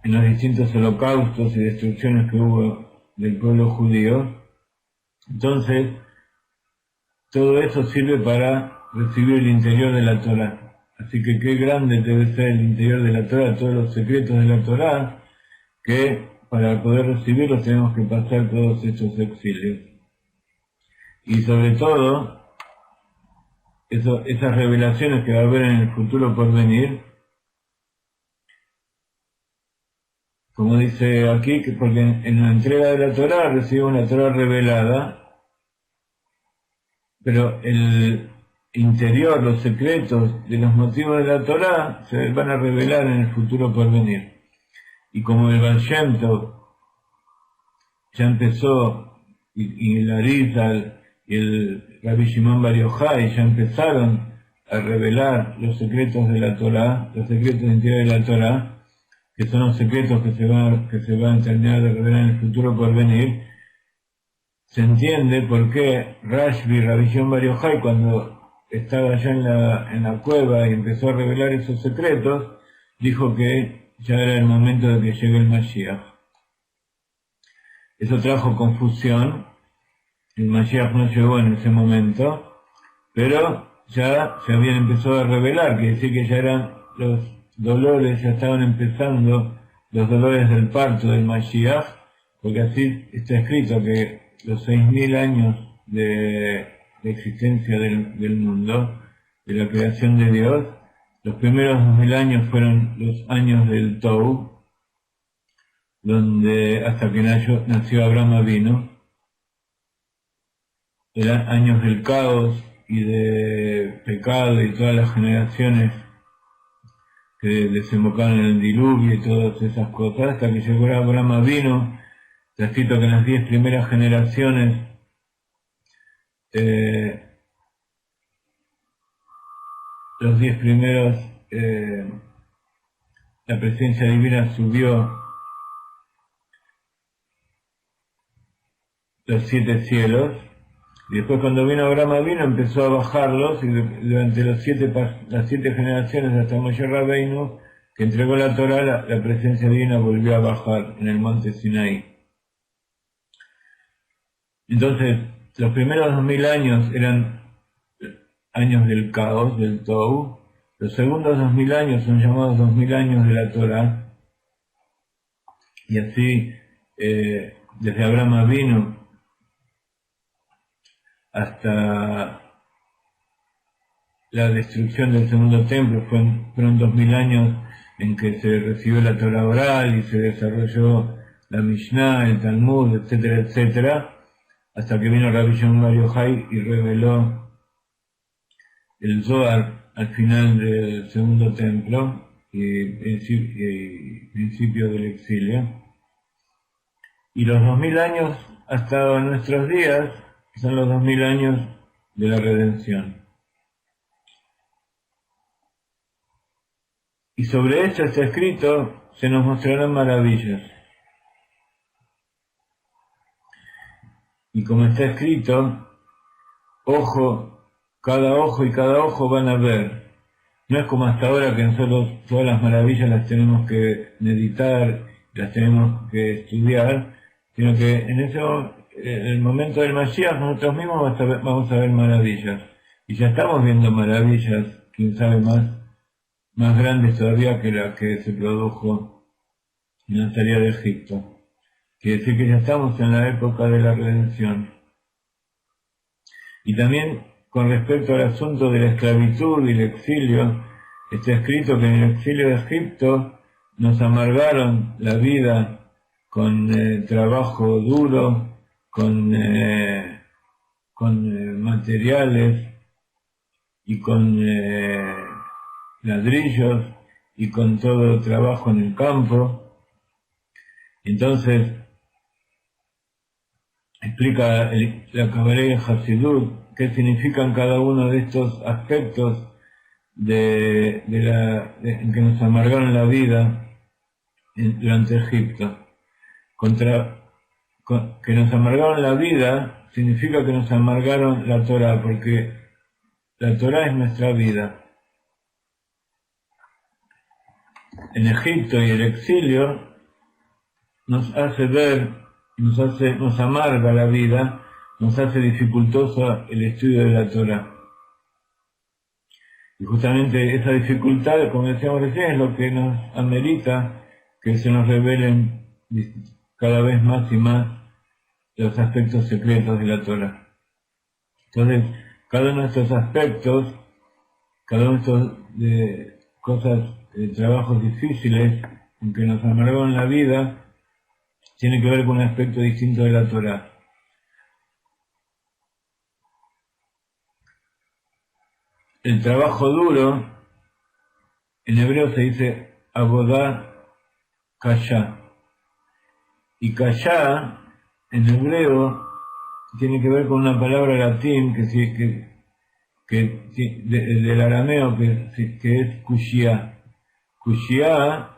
en los distintos holocaustos y destrucciones que hubo del pueblo judío. Entonces, todo eso sirve para recibir el interior de la Torá. Así que qué grande debe ser el interior de la Torá, todos los secretos de la Torá, que para poder recibirlos tenemos que pasar todos estos exilios. Y sobre todo, esas revelaciones que va a haber en el futuro por venir, como dice aquí, que porque en la entrega de la Torá recibimos la Torá revelada, pero el interior, los secretos de los motivos de la Torá se van a revelar en el futuro por venir. Y como el Baal Shem Tov ya empezó, y el Arizal y el Rabbi Shimon Bar Yochai ya empezaron a revelar los secretos de la Torá, los secretos interiores de la Torá, que son los secretos que se van a terminar de revelar en el futuro por venir, se entiende por qué Rashbi, Rabbi Shimon Bar Yochai, cuando estaba allá en la cueva y empezó a revelar esos secretos, dijo que ya era el momento de que llegue el Mashiach. Eso trajo confusión, el Mashiach no llegó en ese momento, pero ya se habían empezado a revelar, que decir que ya eran los dolores, ya estaban empezando los dolores del parto del Mashiach, porque así está escrito que los 6.000 años de existencia del mundo, de la creación de Dios, los primeros 2.000 años fueron los años del Tou, donde hasta que nació Abraham Avinu, eran años del caos y de pecado y todas las generaciones que desembocaron en el diluvio y todas esas cosas, hasta que llegó Abraham Avinu. Está escrito que en las 10 primeras generaciones los 10 primeros, la presencia divina subió los 7 cielos, y después cuando vino Abraham Avinu empezó a bajarlos, y durante las 7 generaciones hasta Moshe Rabbeinu, que entregó la Torá, la presencia divina volvió a bajar en el monte Sinaí. Entonces, los primeros 2.000 años eran años del caos, del Tou. Los segundos 2.000 años son llamados 2.000 años de la Torá. Y así, desde Abraham Avinu hasta la destrucción del segundo templo, fueron 2.000 años en que se recibió la Torá oral y se desarrolló la Mishnah, el Talmud, etcétera, etcétera, hasta que vino Rabbi Shimon Bar Yochai y reveló el Zohar al final del segundo templo y principio del exilio. Y los 2.000 años hasta nuestros días son los 2.000 años de la redención. Y sobre esto está escrito, se nos mostrarán maravillas. Y como está escrito, cada ojo y cada ojo van a ver. No es como hasta ahora que nosotros todas las maravillas las tenemos que meditar, las tenemos que estudiar, sino que en el momento del Mashiach nosotros mismos vamos a ver maravillas. Y ya estamos viendo maravillas, quién sabe más grandes todavía que la que se produjo en la salida de Egipto. Quiere decir que ya estamos en la época de la redención. Y también con respecto al asunto de la esclavitud y el exilio, está escrito que en el exilio de Egipto nos amargaron la vida con trabajo duro, con materiales y con ladrillos y con todo trabajo en el campo. Entonces explica la Kabbalah y el Hasidut qué significan cada uno de estos aspectos en que nos amargaron la vida durante Egipto. Que nos amargaron la vida significa que nos amargaron la Torah, porque la Torah es nuestra vida. En Egipto y el exilio nos hace ver, nos amarga la vida, nos hace dificultoso el estudio de la Torah. Y justamente esa dificultad, como decíamos recién, es lo que nos amerita que se nos revelen cada vez más y más los aspectos secretos de la Torah. Entonces, cada uno de estos aspectos, cada uno de estos cosas, trabajos difíciles en que nos amargaron la vida, tiene que ver con un aspecto distinto de la Torah. El trabajo duro, en hebreo se dice avodah kashá. Y kashá, en hebreo, tiene que ver con una palabra latín del arameo que es kushia. Kushia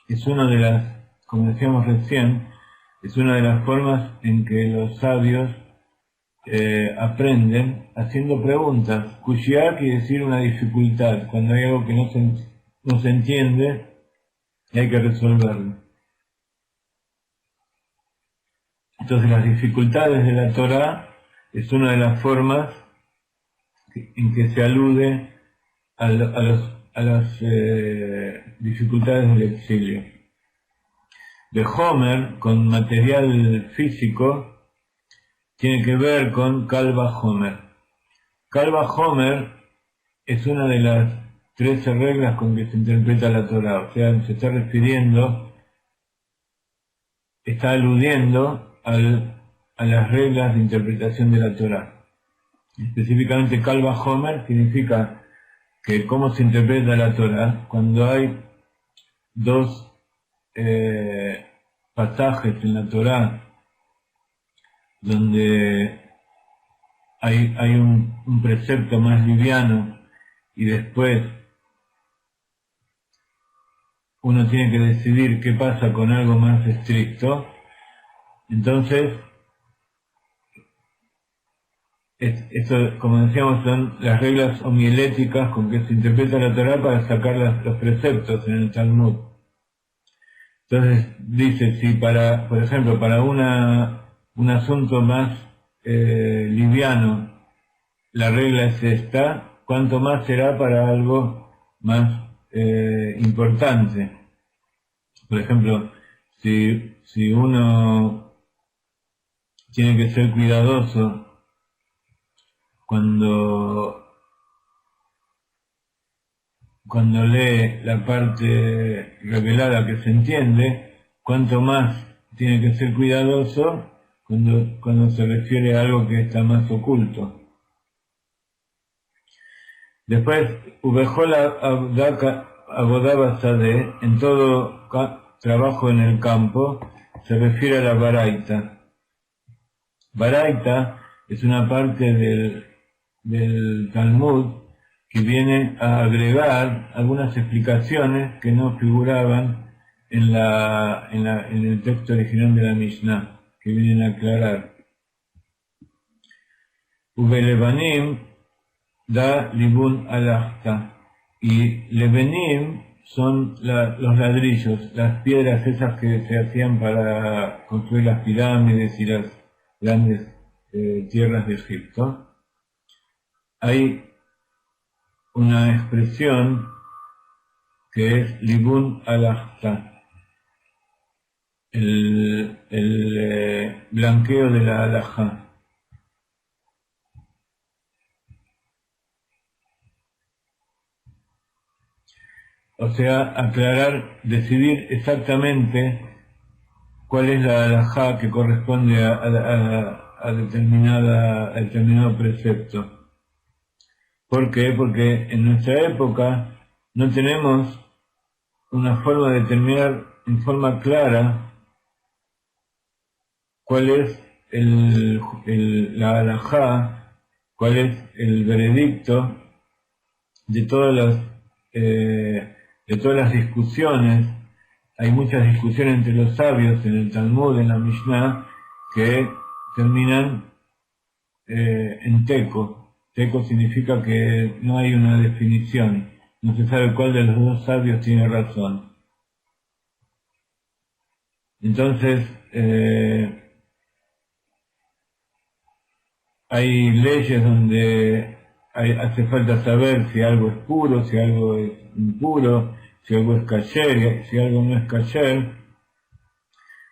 es una de las, como decíamos recién, es una de las formas en que los sabios aprenden haciendo preguntas. Kushia quiere decir una dificultad, cuando hay algo que no se entiende y hay que resolverlo. Entonces las dificultades de la Torah es una de las formas en que se alude a las dificultades del exilio. De Homer, con material físico, tiene que ver con Kal Vajomer. Kal Vajomer es una de las 13 reglas con que se interpreta la Torah, o sea, se está aludiendo a las reglas de interpretación de la Torah. Específicamente Kal Vajomer significa que cómo se interpreta la Torah cuando hay dos pasajes en la Torah donde hay un precepto más liviano y después uno tiene que decidir qué pasa con algo más estricto. Entonces, esto, como decíamos, son las reglas homiléticas con que se interpreta la Torah para sacar los preceptos en el Talmud. Entonces dice, si por ejemplo, para un asunto más liviano, la regla es esta, ¿cuánto más será para algo más importante? Por ejemplo, si uno tiene que ser cuidadoso cuando lee la parte revelada que se entiende, cuánto más tiene que ser cuidadoso cuando se refiere a algo que está más oculto. Después, Ubejol Abodá Basadeh, en todo trabajo en el campo, se refiere a la Baraita. Baraita es una parte del Talmud que viene a agregar algunas explicaciones que no figuraban en el texto original de la Mishnah, que vienen a aclarar. Ubelevanim da libun alachta, y levenim son los ladrillos, las piedras esas que se hacían para construir las pirámides y las grandes tierras de Egipto. Hay una expresión que es libun alachta, el blanqueo de la halajá. O sea, aclarar, decidir exactamente cuál es la halajá que corresponde a determinado precepto. ¿Por qué? Porque en nuestra época no tenemos una forma de determinar en forma clara cuál es la halajá, cuál es el veredicto de de todas las discusiones. Hay muchas discusiones entre los sabios en el Talmud, en la Mishnah, que terminan en teco. Teco significa que no hay una definición, no se sabe cuál de los dos sabios tiene razón. Entonces, hay leyes donde hace falta saber si algo es puro, si algo es impuro, si algo es kasher, si algo no es kasher.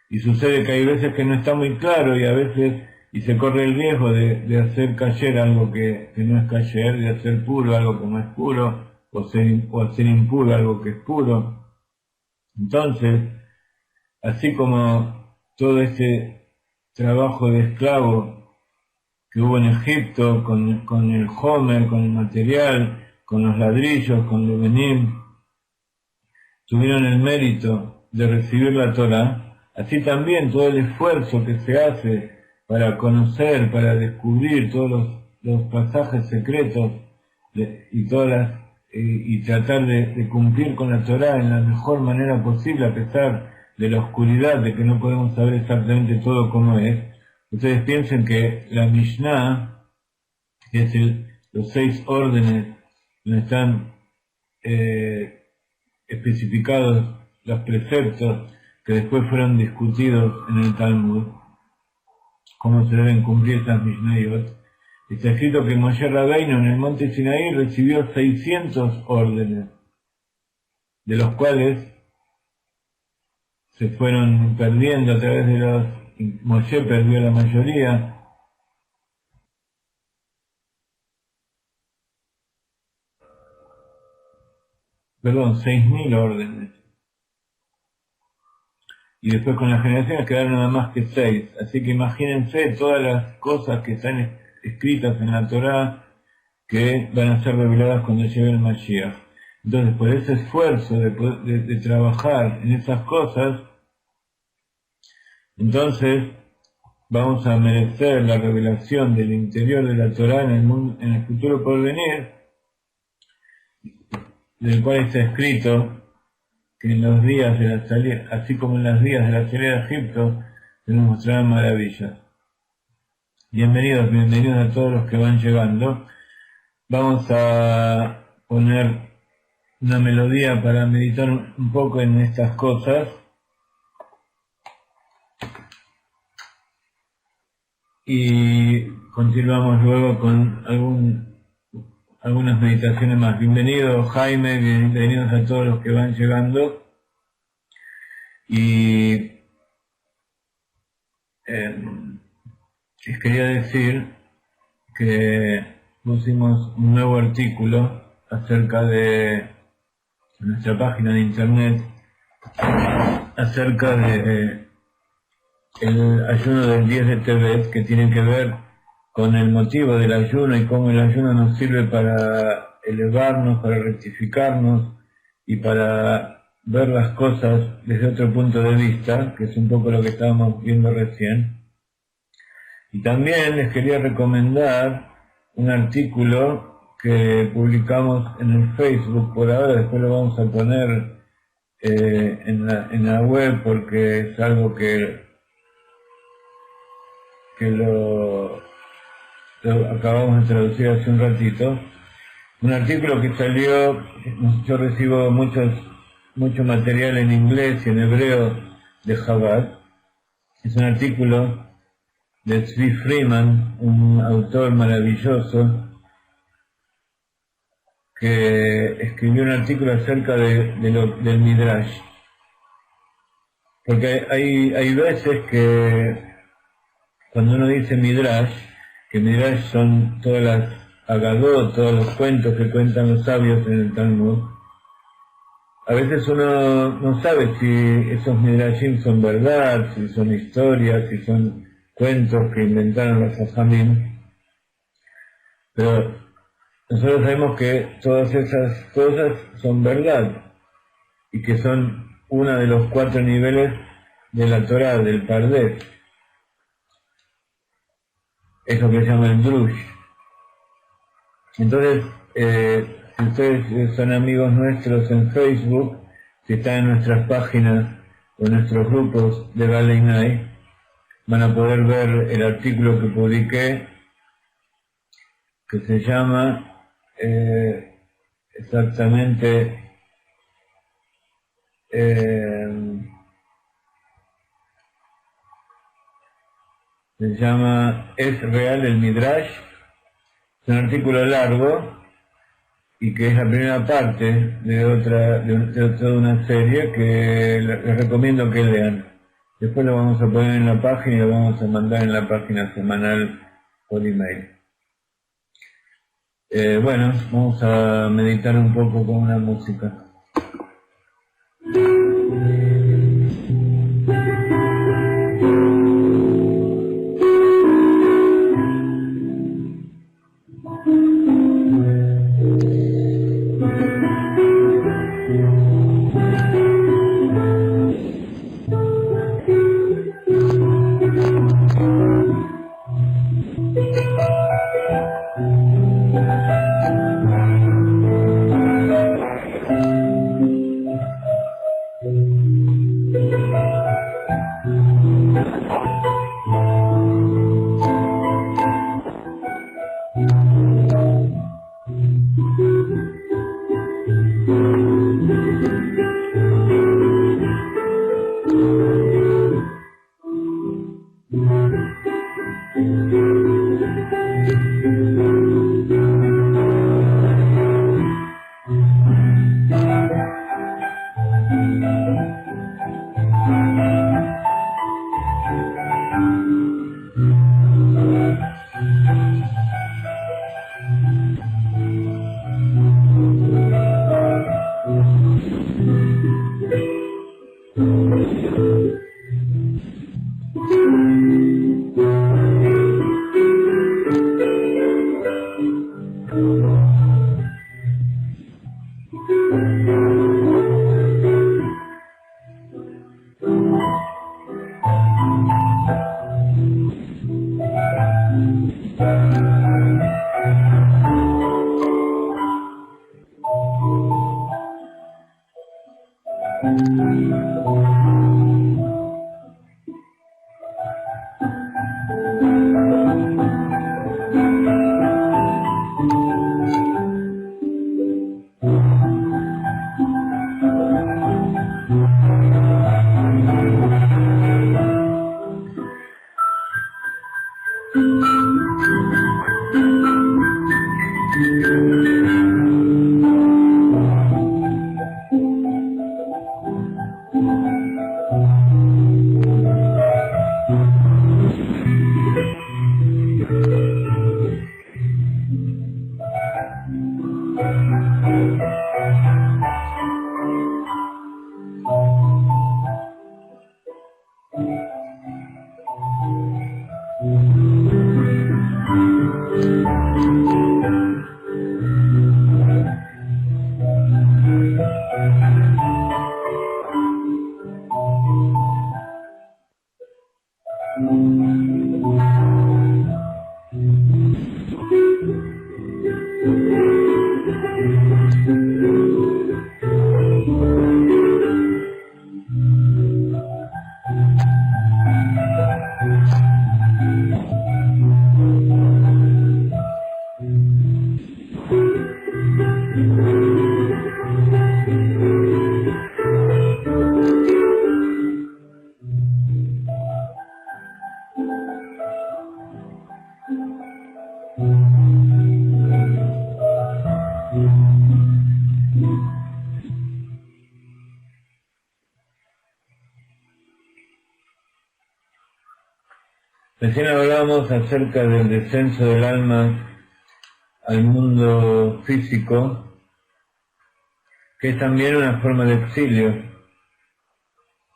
Y sucede que hay veces que no está muy claro y a veces, y se corre el riesgo de hacer kasher algo que no es kasher, de hacer puro algo que no es puro, o hacer impuro algo que es puro. Entonces, así como todo este trabajo de esclavo que hubo en Egipto con el homer, con el material, con los ladrillos, con los benim, tuvieron el mérito de recibir la Torah, así también todo el esfuerzo que se hace para conocer, para descubrir todos los pasajes secretos y tratar de cumplir con la Torah en la mejor manera posible, a pesar de la oscuridad, de que no podemos saber exactamente todo cómo es. Ustedes piensen que la Mishnah, que es los 6 órdenes donde están especificados los preceptos que después fueron discutidos en el Talmud, cómo se deben cumplir estas Mishnayot, está escrito que Moshe Rabbeinu en el monte Sinaí recibió 600 órdenes, de los cuales se fueron perdiendo a través de Moshe perdió la mayoría. Perdón, 6.000 órdenes. Y después con las generaciones quedaron nada más que 6. Así que imagínense todas las cosas que están escritas en la Torá que van a ser reveladas cuando llegue el Mashiach. Entonces, por ese esfuerzo de trabajar en esas cosas, entonces vamos a merecer la revelación del interior de la Torá en el futuro por venir, del cual está escrito que en los días de la salida, así como en los días de la salida de Egipto, se nos mostrarán maravillas. Bienvenidos a todos los que van llegando. Vamos a poner una melodía para meditar un poco en estas cosas. Y continuamos luego con algunas meditaciones más. Bienvenido Jaime, bienvenidos a todos los que van llegando. Y les quería decir que pusimos un nuevo artículo acerca de nuestra página de internet, acerca de el ayuno del 10 de Tevet, que tiene que ver con el motivo del ayuno y cómo el ayuno nos sirve para elevarnos, para rectificarnos y para ver las cosas desde otro punto de vista, que es un poco lo que estábamos viendo recién. Y también les quería recomendar un artículo que publicamos en el Facebook por ahora, después lo vamos a poner en la web porque es algo que lo acabamos de traducir hace un ratito. Un artículo que salió, yo recibo mucho material en inglés y en hebreo de Chabad. Es un artículo de Tzvi Freeman, un autor maravilloso, que escribió un artículo acerca del Midrash. Porque hay veces que cuando uno dice Midrash, que Midrash son todas las Agadot, todos los cuentos que cuentan los sabios en el Talmud, a veces uno no sabe si esos Midrashim son verdad, si son historias, si son cuentos que inventaron los Jajamim, pero nosotros sabemos que todas esas cosas son verdad y que son uno de los 4 niveles de la Torá, del Pardes. Eso que se llama el Drush. Entonces, si ustedes son amigos nuestros en Facebook, si están en nuestras páginas o en nuestros grupos de Galei Night, van a poder ver el artículo que publiqué, que se llama exactamente se llama ¿Es real el Midrash? Es un artículo largo y que es la primera parte de toda una serie que les recomiendo que lean. Después lo vamos a poner en la página y lo vamos a mandar en la página semanal por email. Bueno, vamos a meditar un poco con una música. Recién hablábamos acerca del descenso del alma al mundo físico, que es también una forma de exilio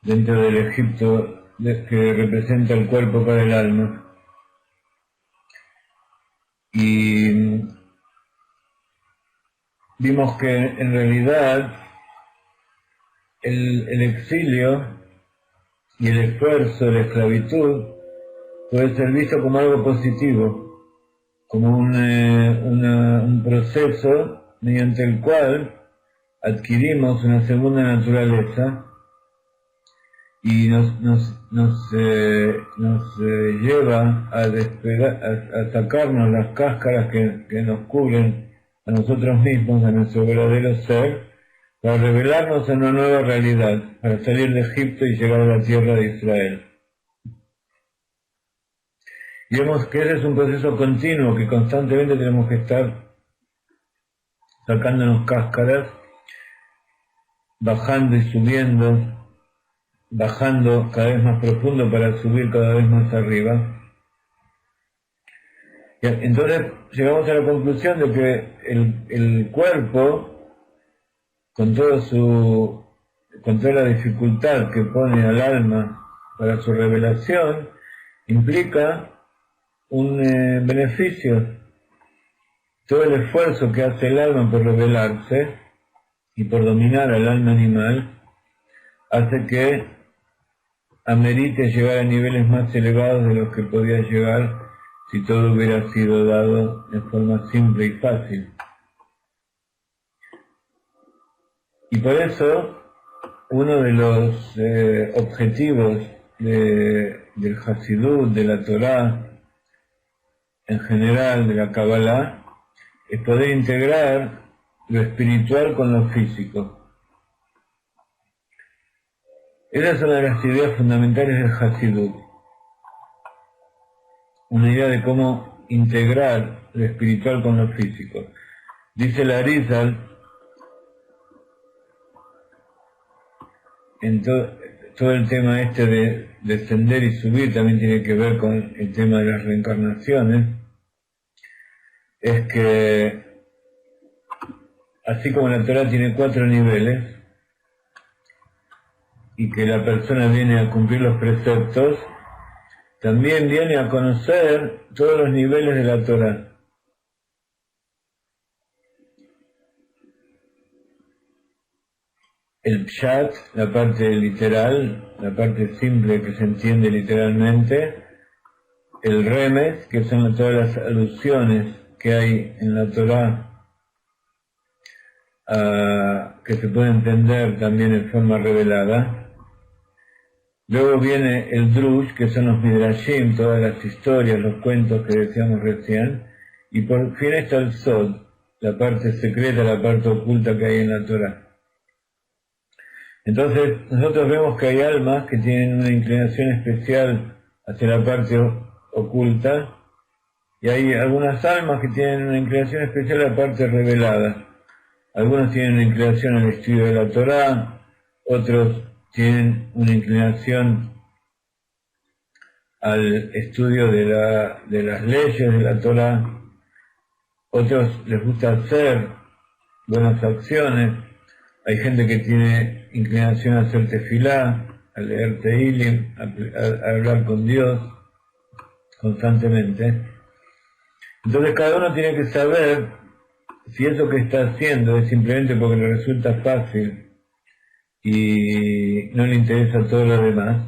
dentro del Egipto que representa el cuerpo para el alma. Y vimos que en realidad el exilio y el esfuerzo, la esclavitud, puede ser visto como algo positivo, como un proceso mediante el cual adquirimos una segunda naturaleza y nos lleva a sacarnos las cáscaras que nos cubren a nosotros mismos, a nuestro verdadero ser, para revelarnos en una nueva realidad, para salir de Egipto y llegar a la tierra de Israel. Y vemos que ese es un proceso continuo, que constantemente tenemos que estar sacándonos cáscaras, bajando y subiendo, bajando cada vez más profundo para subir cada vez más arriba. Y entonces llegamos a la conclusión de que el cuerpo, con toda la dificultad que pone al alma para su revelación, implica un beneficio. Todo el esfuerzo que hace el alma por revelarse y por dominar al alma animal hace que amerite llegar a niveles más elevados de los que podía llegar si todo hubiera sido dado de forma simple y fácil. Y por eso, uno de los objetivos del Hasidut, de la Torá, en general de la Kabbalah, es poder integrar lo espiritual con lo físico. Esa es una de las ideas fundamentales del Hasidut. Una idea de cómo integrar lo espiritual con lo físico. Dice la Arizal, en todo el tema este de descender y subir también tiene que ver con el tema de las reencarnaciones, es que así como la Torah tiene 4 niveles y que la persona viene a cumplir los preceptos, también viene a conocer todos los niveles de la Torah. El pshat, la parte literal, la parte simple que se entiende literalmente, el remes, que son todas las alusiones que hay en la Torah, que se puede entender también en forma revelada. Luego viene el drush, que son los midrashim, todas las historias, los cuentos que decíamos recién, y por fin está el sod, la parte secreta, la parte oculta que hay en la Torah. Entonces, nosotros vemos que hay almas que tienen una inclinación especial hacia la parte oculta, y hay algunas almas que tienen una inclinación especial a la parte revelada. Algunos tienen una inclinación al estudio de la Torá, otros tienen una inclinación al estudio de las leyes de la Torá, otros les gusta hacer buenas acciones. Hay gente que tiene inclinación a hacer tefilá, a leer Tehilim, a hablar con Dios constantemente. Entonces cada uno tiene que saber si eso que está haciendo es simplemente porque le resulta fácil y no le interesa todo lo demás,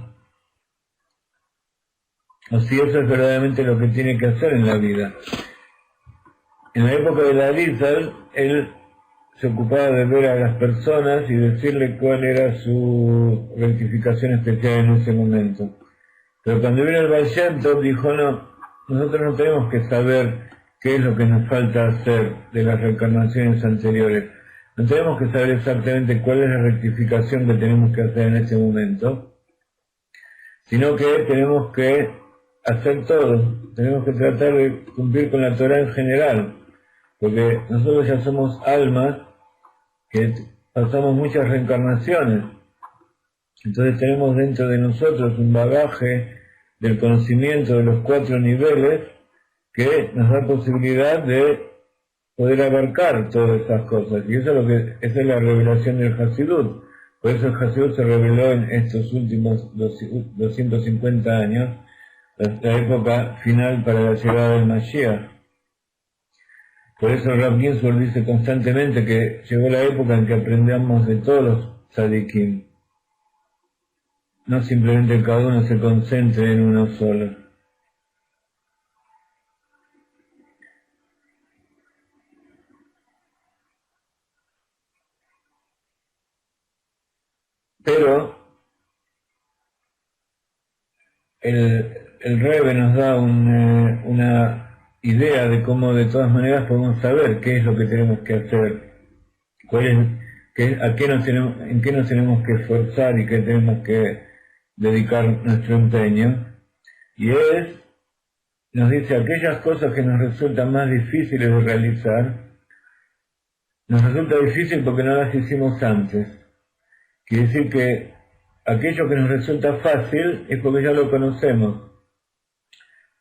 o si eso es verdaderamente lo que tiene que hacer en la vida. En la época de la Arizal, él se ocupaba de ver a las personas y decirle cuál era su rectificación especial en ese momento. Pero cuando vino el Baal Shem Tov, dijo, no, nosotros no tenemos que saber qué es lo que nos falta hacer de las reencarnaciones anteriores. No tenemos que saber exactamente cuál es la rectificación que tenemos que hacer en ese momento, sino que tenemos que hacer todo, tenemos que tratar de cumplir con la Torah en general, porque nosotros ya somos almas que pasamos muchas reencarnaciones, entonces tenemos dentro de nosotros un bagaje del conocimiento de los 4 niveles que nos da posibilidad de poder abarcar todas esas cosas, y eso esa es la revelación del Hasidut. Por eso el Hasidut se reveló en estos últimos 250 años, la época final para la llegada del Mashiach. Por eso Rav Ginsburg dice constantemente que llegó la época en que aprendamos de todos los tzadikim, no simplemente cada uno se concentre en uno solo. Pero el Rebbe nos da una idea de cómo de todas maneras podemos saber qué es lo que tenemos que hacer, en qué nos tenemos que esforzar y qué tenemos que dedicar nuestro empeño. Y nos dice aquellas cosas que nos resultan más difíciles de realizar, nos resulta difícil porque no las hicimos antes. Quiere decir que aquello que nos resulta fácil es porque ya lo conocemos.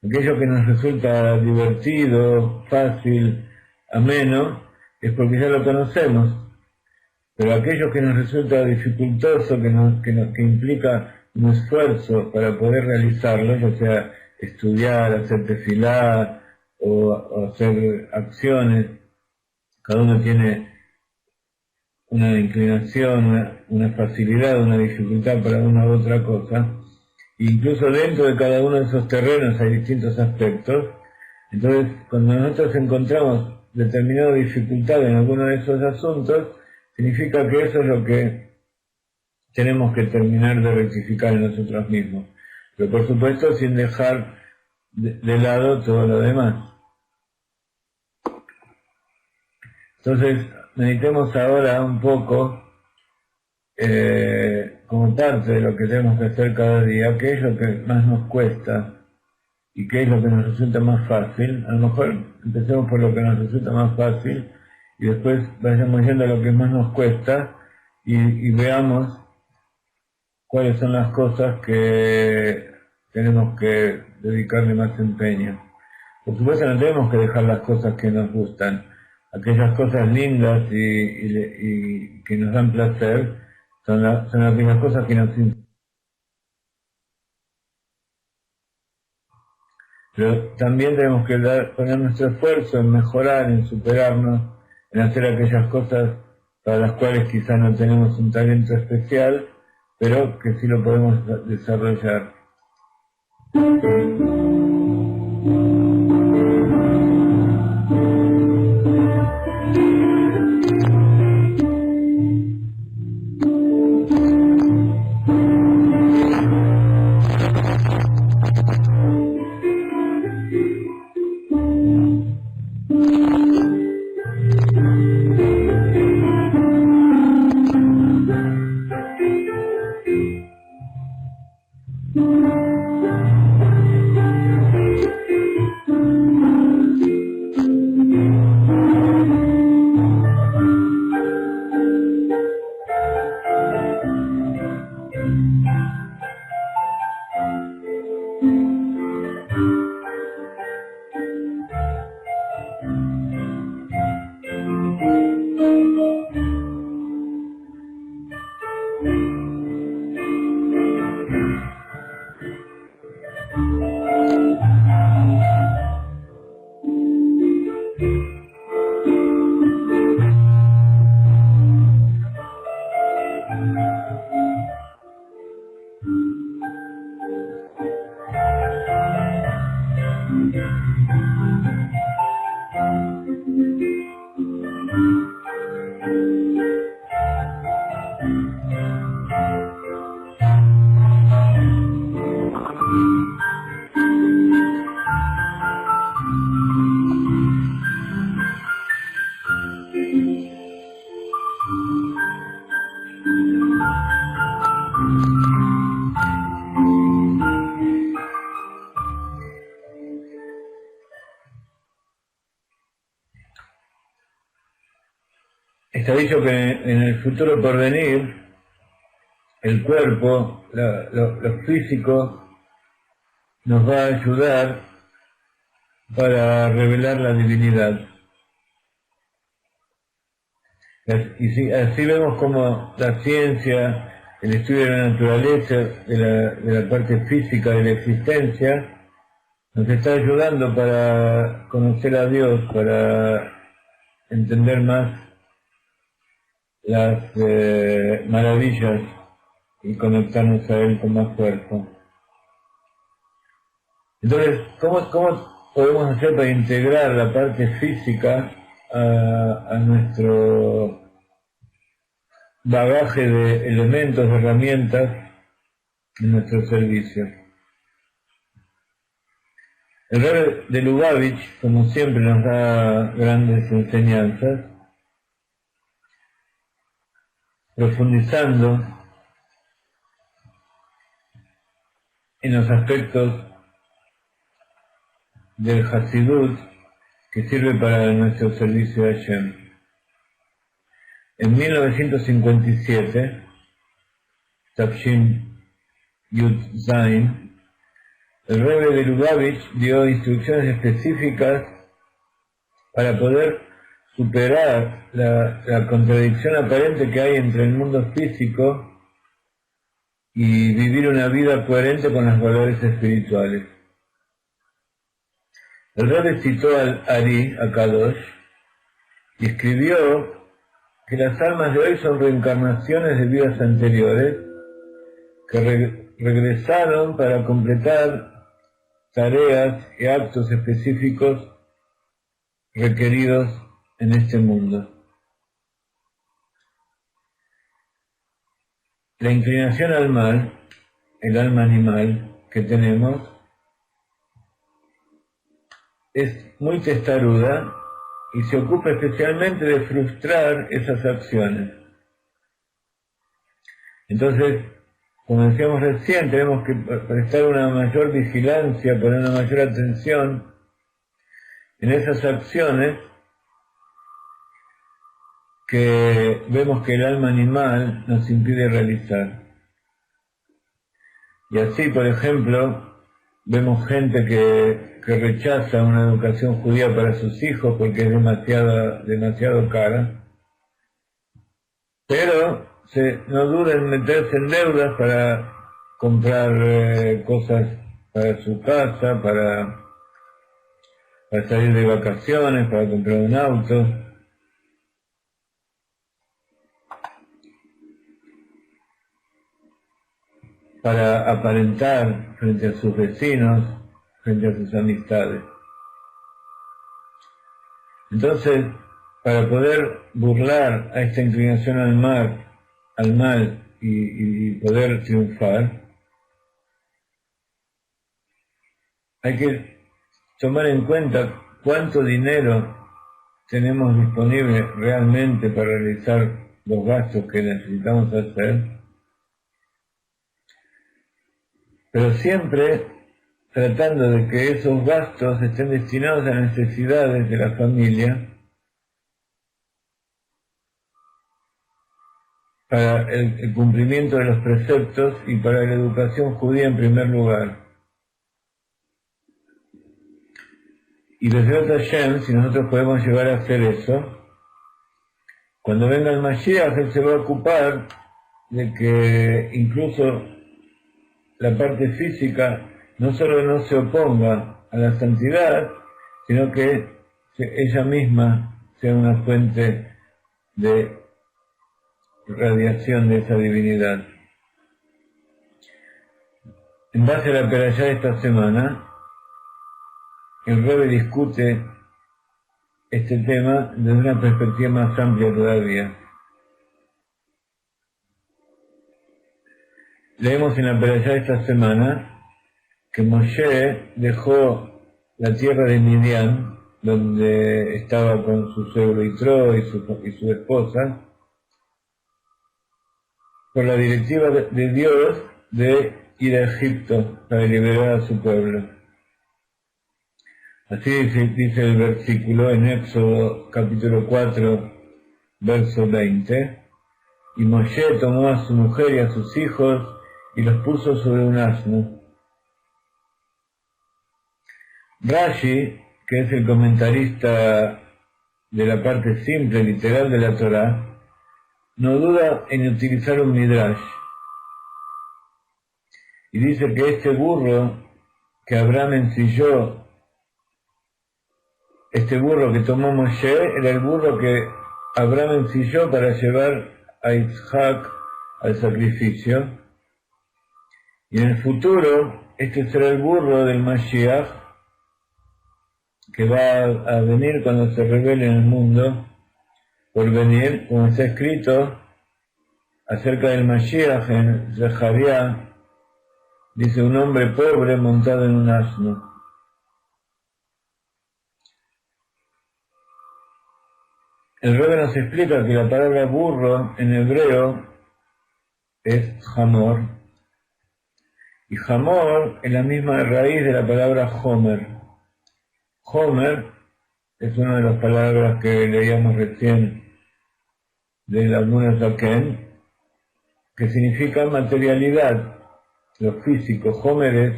Aquello que nos resulta divertido, fácil, ameno, es porque ya lo conocemos. Pero aquello que nos resulta dificultoso, que implica un esfuerzo para poder realizarlo, ya sea estudiar, hacer tefilá o hacer acciones, cada uno tiene una inclinación, una facilidad, una dificultad para una u otra cosa. Incluso dentro de cada uno de esos terrenos hay distintos aspectos. Entonces, cuando nosotros encontramos determinada dificultad en alguno de esos asuntos, significa que eso es lo que tenemos que terminar de rectificar en nosotros mismos. Pero por supuesto sin dejar de lado todo lo demás. Entonces, meditemos ahora un poco como parte de lo que tenemos que hacer cada día, qué es lo que más nos cuesta y qué es lo que nos resulta más fácil. A lo mejor empecemos por lo que nos resulta más fácil y después vayamos yendo a lo que más nos cuesta y veamos cuáles son las cosas que tenemos que dedicarle más empeño. Por supuesto no tenemos que dejar las cosas que nos gustan, aquellas cosas lindas y que nos dan placer, son aquellas cosas que nos interesan. Pero también tenemos que poner nuestro esfuerzo en mejorar, en superarnos, en hacer aquellas cosas para las cuales quizás no tenemos un talento especial, pero que sí lo podemos desarrollar. Está dicho que en el futuro por venir, el cuerpo, lo físico, nos va a ayudar para revelar la divinidad. Y así vemos como la ciencia, el estudio de la naturaleza, de la parte física de la existencia, nos está ayudando para conocer a Dios, para entender más las maravillas y conectarnos a Él con más fuerza. Entonces, ¿cómo podemos hacer para integrar la parte física a nuestro bagaje de elementos, de herramientas en nuestro servicio? El Rebbe de Lubavitch, como siempre, nos da grandes enseñanzas, profundizando en los aspectos del Hasidut que sirve para nuestro servicio a Hashem. En 1957, Tafshin Yud Zain, el Rebbe de Lubavitch dio instrucciones específicas para poder superar la contradicción aparente que hay entre el mundo físico y vivir una vida coherente con los valores espirituales. El Rebbe citó al Ari, a Kadosh, y escribió que las almas de hoy son reencarnaciones de vidas anteriores que regresaron para completar tareas y actos específicos requeridos en este mundo. La inclinación al mal, el alma animal que tenemos, es muy testaruda y se ocupa especialmente de frustrar esas acciones. Entonces, como decíamos recién, tenemos que prestar una mayor vigilancia, poner una mayor atención en esas acciones que vemos que el alma animal nos impide realizar. Y así, por ejemplo, vemos gente que rechaza una educación judía para sus hijos porque es demasiado cara, pero no duda en meterse en deudas para comprar cosas para su casa, para salir de vacaciones, para comprar un auto. Para aparentar frente a sus vecinos, frente a sus amistades. Entonces, para poder burlar a esta inclinación al mal y poder triunfar, hay que tomar en cuenta cuánto dinero tenemos disponible realmente para realizar los gastos que necesitamos hacer, pero siempre tratando de que esos gastos estén destinados a necesidades de la familia, para el cumplimiento de los preceptos y para la educación judía en primer lugar. Y desde Hashem, si nosotros podemos llegar a hacer eso, cuando venga el Mashiach, él se va a ocupar de que incluso la parte física no solo no se oponga a la santidad, sino que ella misma sea una fuente de radiación de esa divinidad. En base a la perashá de esta semana, el Rebbe discute este tema desde una perspectiva más amplia todavía. Leemos en la perashá de esta semana que Moshe dejó la tierra de Midian, donde estaba con su suegro Yitro y su esposa, por la directiva de Dios de ir a Egipto para liberar a su pueblo. Así dice el versículo en Éxodo capítulo 4, verso 20, y Moshe tomó a su mujer y a sus hijos y los puso sobre un asno. Rashi, que es el comentarista de la parte simple, literal de la Torá, no duda en utilizar un midrash, y dice que este burro que Abraham ensilló este burro que tomó Moshe era el burro que Abraham ensilló para llevar a Isaac al sacrificio. Y en el futuro, este será el burro del Mashiach, que va a venir cuando se revele en el mundo, por venir, como está escrito acerca del Mashiach en Zaharia, dice un hombre pobre montado en un asno. El Rebbe nos explica que la palabra burro en hebreo es Hamor, y Hamor es la misma raíz de la palabra Homer. Homer es una de las palabras que leíamos recién de la Admona Zaken, que significa materialidad, lo físico. Homer es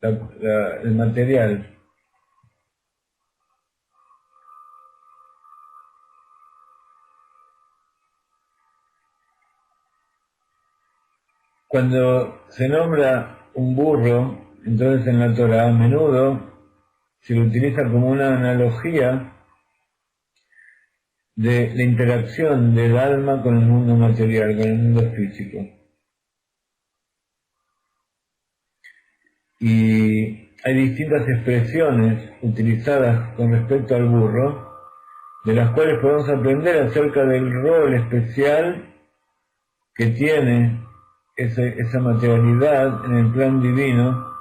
el material. Cuando se nombra un burro, entonces en la Torah a menudo se lo utiliza como una analogía de la interacción del alma con el mundo material, con el mundo físico. Y hay distintas expresiones utilizadas con respecto al burro, de las cuales podemos aprender acerca del rol especial que tiene esa materialidad en el plan divino,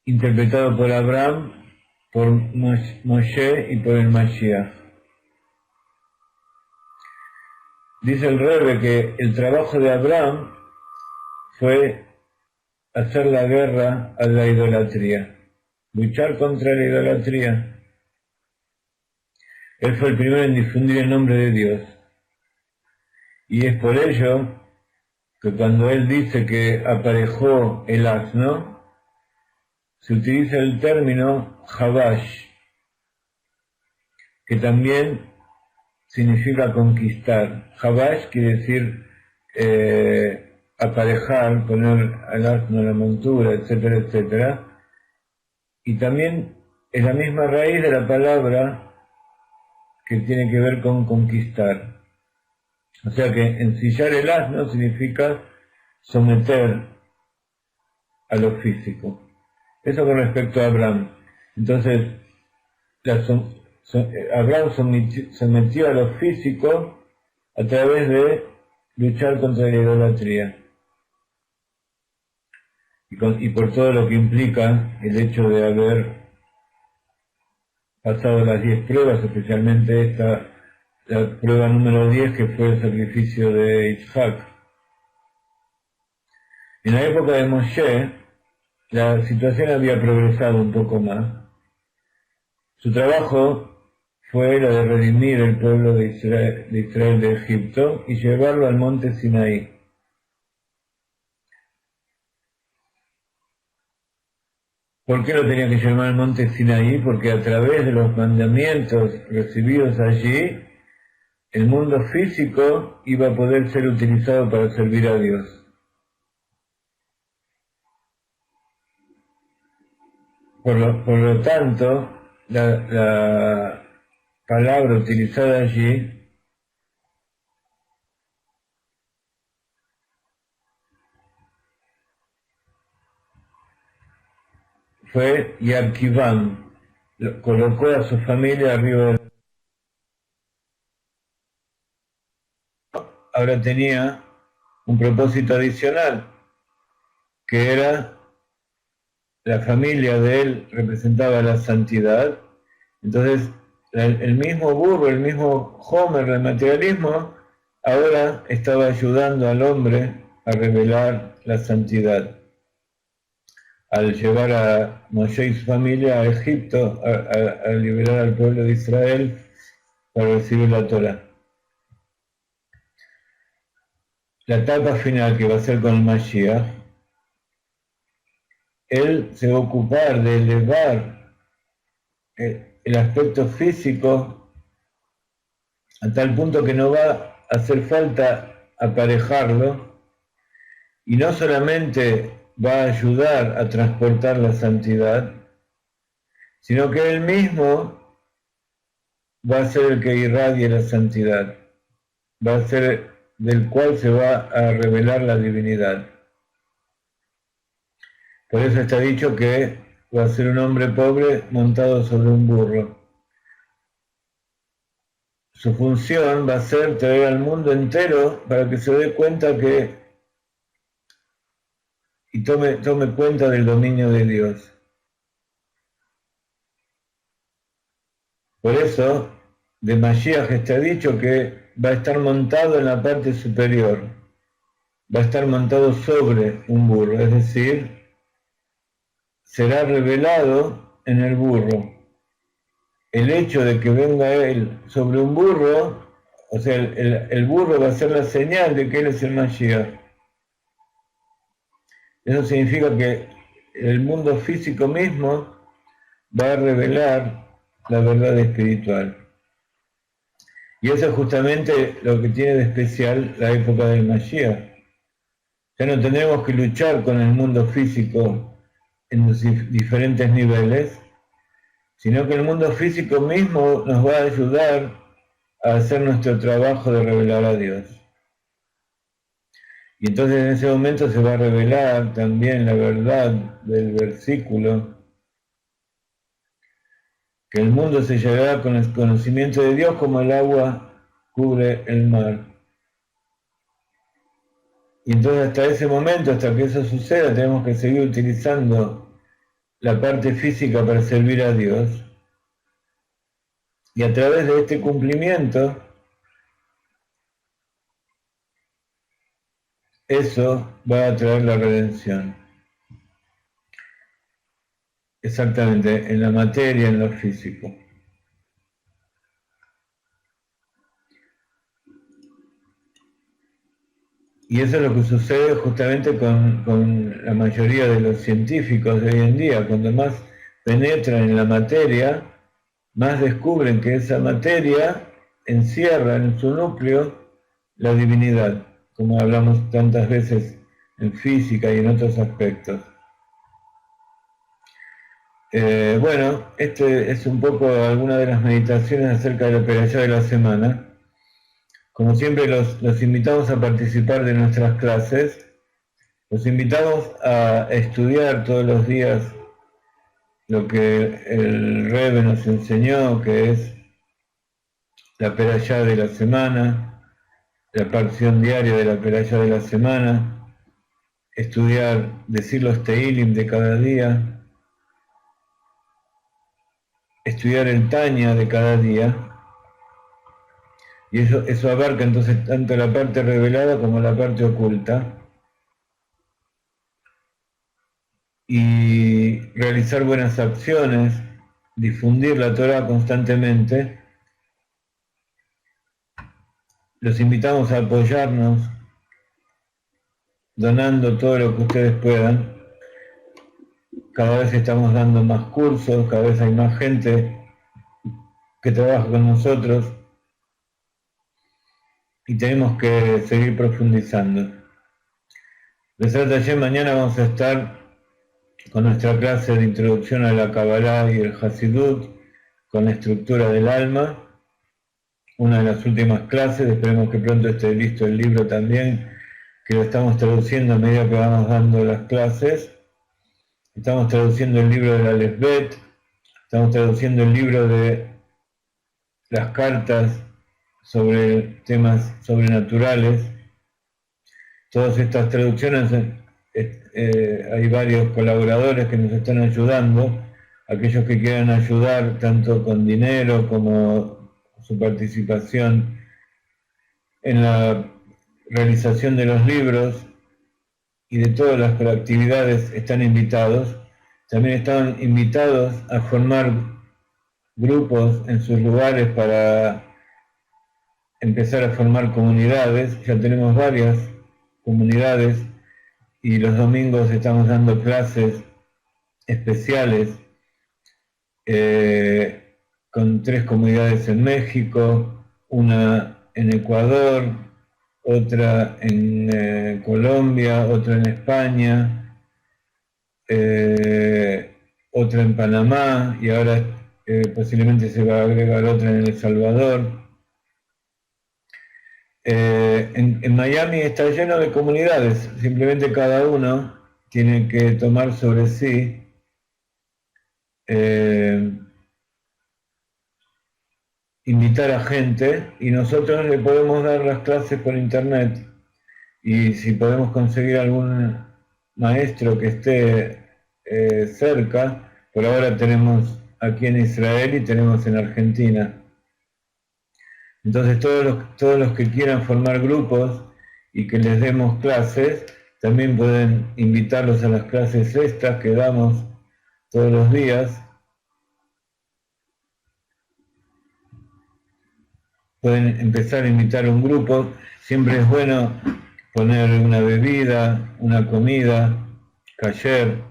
interpretado por Abraham, por Moshe y por el Mashiach. Dice el Rebbe que el trabajo de Abraham fue hacer la guerra a la idolatría, luchar contra la idolatría. Él fue el primero en difundir el nombre de Dios. Y es por ello que cuando él dice que aparejó el asno, se utiliza el término Habash, que también significa conquistar. Habash quiere decir aparejar, poner al asno la montura, etcétera, etcétera. Y también es la misma raíz de la palabra que tiene que ver con conquistar. O sea que ensillar el asno significa someter a lo físico. Eso con respecto a Abraham. Entonces, Abraham sometió a lo físico a través de luchar contra la idolatría. Y por todo lo que implica el hecho de haber pasado las 10 pruebas, especialmente la prueba número 10, que fue el sacrificio de Isaac. En la época de Moshe, la situación había progresado un poco más. Su trabajo fue la de redimir el pueblo de Israel de Egipto y llevarlo al monte Sinaí. ¿Por qué lo tenía que llevar al monte Sinaí? Porque a través de los mandamientos recibidos allí, el mundo físico iba a poder ser utilizado para servir a Dios. Por lo tanto, la palabra utilizada allí fue Yarkivam, colocó a su familia arriba del... Ahora tenía un propósito adicional, que era la familia de él representaba la santidad. Entonces el mismo burro, el mismo Homer del materialismo, ahora estaba ayudando al hombre a revelar la santidad, al llevar a Moshe y su familia a Egipto, a liberar al pueblo de Israel para recibir la Torah. La etapa final, que va a ser con el Mashiach, él se va a ocupar de elevar el aspecto físico a tal punto que no va a hacer falta aparejarlo, y no solamente va a ayudar a transportar la santidad, sino que Él mismo va a ser el que irradie la santidad, va a ser del cual se va a revelar la divinidad. Por eso está dicho que va a ser un hombre pobre montado sobre un burro. Su función va a ser traer al mundo entero para que se dé cuenta y tome cuenta del dominio de Dios. Por eso, de Mashiach está dicho que va a estar montado en la parte superior, va a estar montado sobre un burro, es decir, será revelado en el burro. El hecho de que venga él sobre un burro, o sea, el burro va a ser la señal de que él es el Mashiach. Eso significa que el mundo físico mismo va a revelar la verdad espiritual. Y eso es justamente lo que tiene de especial la época del Mashiach. Ya no tendremos que luchar con el mundo físico en los diferentes niveles, sino que el mundo físico mismo nos va a ayudar a hacer nuestro trabajo de revelar a Dios. Y entonces en ese momento se va a revelar también la verdad del versículo, que el mundo se llevará con el conocimiento de Dios como el agua cubre el mar. Y entonces hasta ese momento, hasta que eso suceda, tenemos que seguir utilizando la parte física para servir a Dios. Y a través de este cumplimiento, eso va a traer la redención. Exactamente, en la materia, en lo físico. Y eso es lo que sucede justamente con la mayoría de los científicos de hoy en día. Cuando más penetran en la materia, más descubren que esa materia encierra en su núcleo la divinidad, como hablamos tantas veces en física y en otros aspectos. Bueno, este es un poco alguna de las meditaciones acerca de la operación de la semana. Como siempre los invitamos a participar de nuestras clases, los invitamos a estudiar todos los días lo que el Rebbe nos enseñó, que es la perashá de la semana, la porción diaria de la perashá de la semana, estudiar, decir los teilim de cada día, estudiar el Tanya de cada día. Y eso abarca entonces tanto la parte revelada como la parte oculta. Y realizar buenas acciones, difundir la Torah constantemente. Los invitamos a apoyarnos, donando todo lo que ustedes puedan. Cada vez estamos dando más cursos, cada vez hay más gente que trabaja con nosotros. Y tenemos que seguir profundizando. Besat Hashem, mañana vamos a estar con nuestra clase de introducción a la Kabbalah y el Hasidut, con la estructura del alma, una de las últimas clases. Esperemos que pronto esté listo el libro también, que lo estamos traduciendo a medida que vamos dando las clases. Estamos traduciendo el libro de la Aleph Bet, estamos traduciendo el libro de las cartas sobre temas sobrenaturales. Todas estas traducciones, hay varios colaboradores que nos están ayudando, aquellos que quieran ayudar tanto con dinero como su participación en la realización de los libros y de todas las actividades están invitados. También están invitados a formar grupos en sus lugares para empezar a formar comunidades. Ya tenemos varias comunidades y los domingos estamos dando clases especiales con 3 comunidades en México, una en Ecuador, otra en Colombia, otra en España, otra en Panamá y ahora posiblemente se va a agregar otra en El Salvador. En Miami está lleno de comunidades, simplemente cada uno tiene que tomar sobre sí invitar a gente y nosotros le podemos dar las clases por internet y si podemos conseguir algún maestro que esté cerca, por ahora tenemos aquí en Israel y tenemos en Argentina. Entonces todos los que quieran formar grupos y que les demos clases, también pueden invitarlos a las clases estas que damos todos los días. Pueden empezar a invitar un grupo, siempre es bueno poner una bebida, una comida, kasher,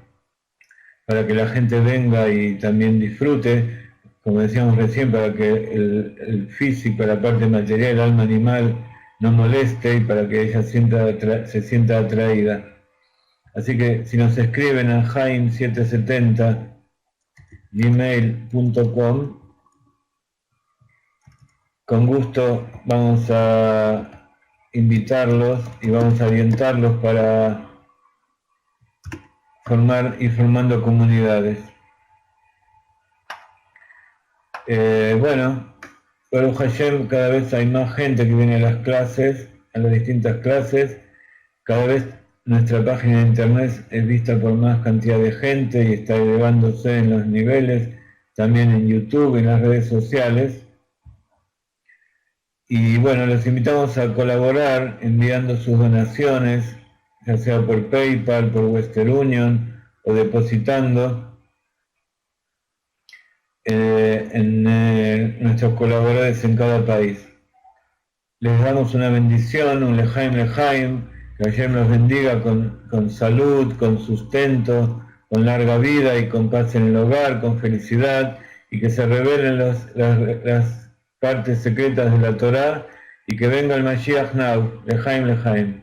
para que la gente venga y también disfrute, como decíamos recién, para que el físico, la parte material, el alma animal, no moleste y para que ella se sienta atraída. Así que si nos escriben a jaim770gmail.com, con gusto vamos a invitarlos y vamos a orientarlos para ir formando comunidades. Bueno, Baruch Hashem, cada vez hay más gente que viene a las clases, a las distintas clases. Cada vez nuestra página de internet es vista por más cantidad de gente y está elevándose en los niveles, también en YouTube, en las redes sociales. Y bueno, los invitamos a colaborar enviando sus donaciones, ya sea por PayPal, por Western Union o depositando en nuestros colaboradores en cada país. Les damos una bendición, un lejaim lejaim, que Hashem los bendiga con salud, con sustento, con larga vida y con paz en el hogar, con felicidad, y que se revelen las partes secretas de la Torá y que venga el Mashiach Now, lejaim lejaim.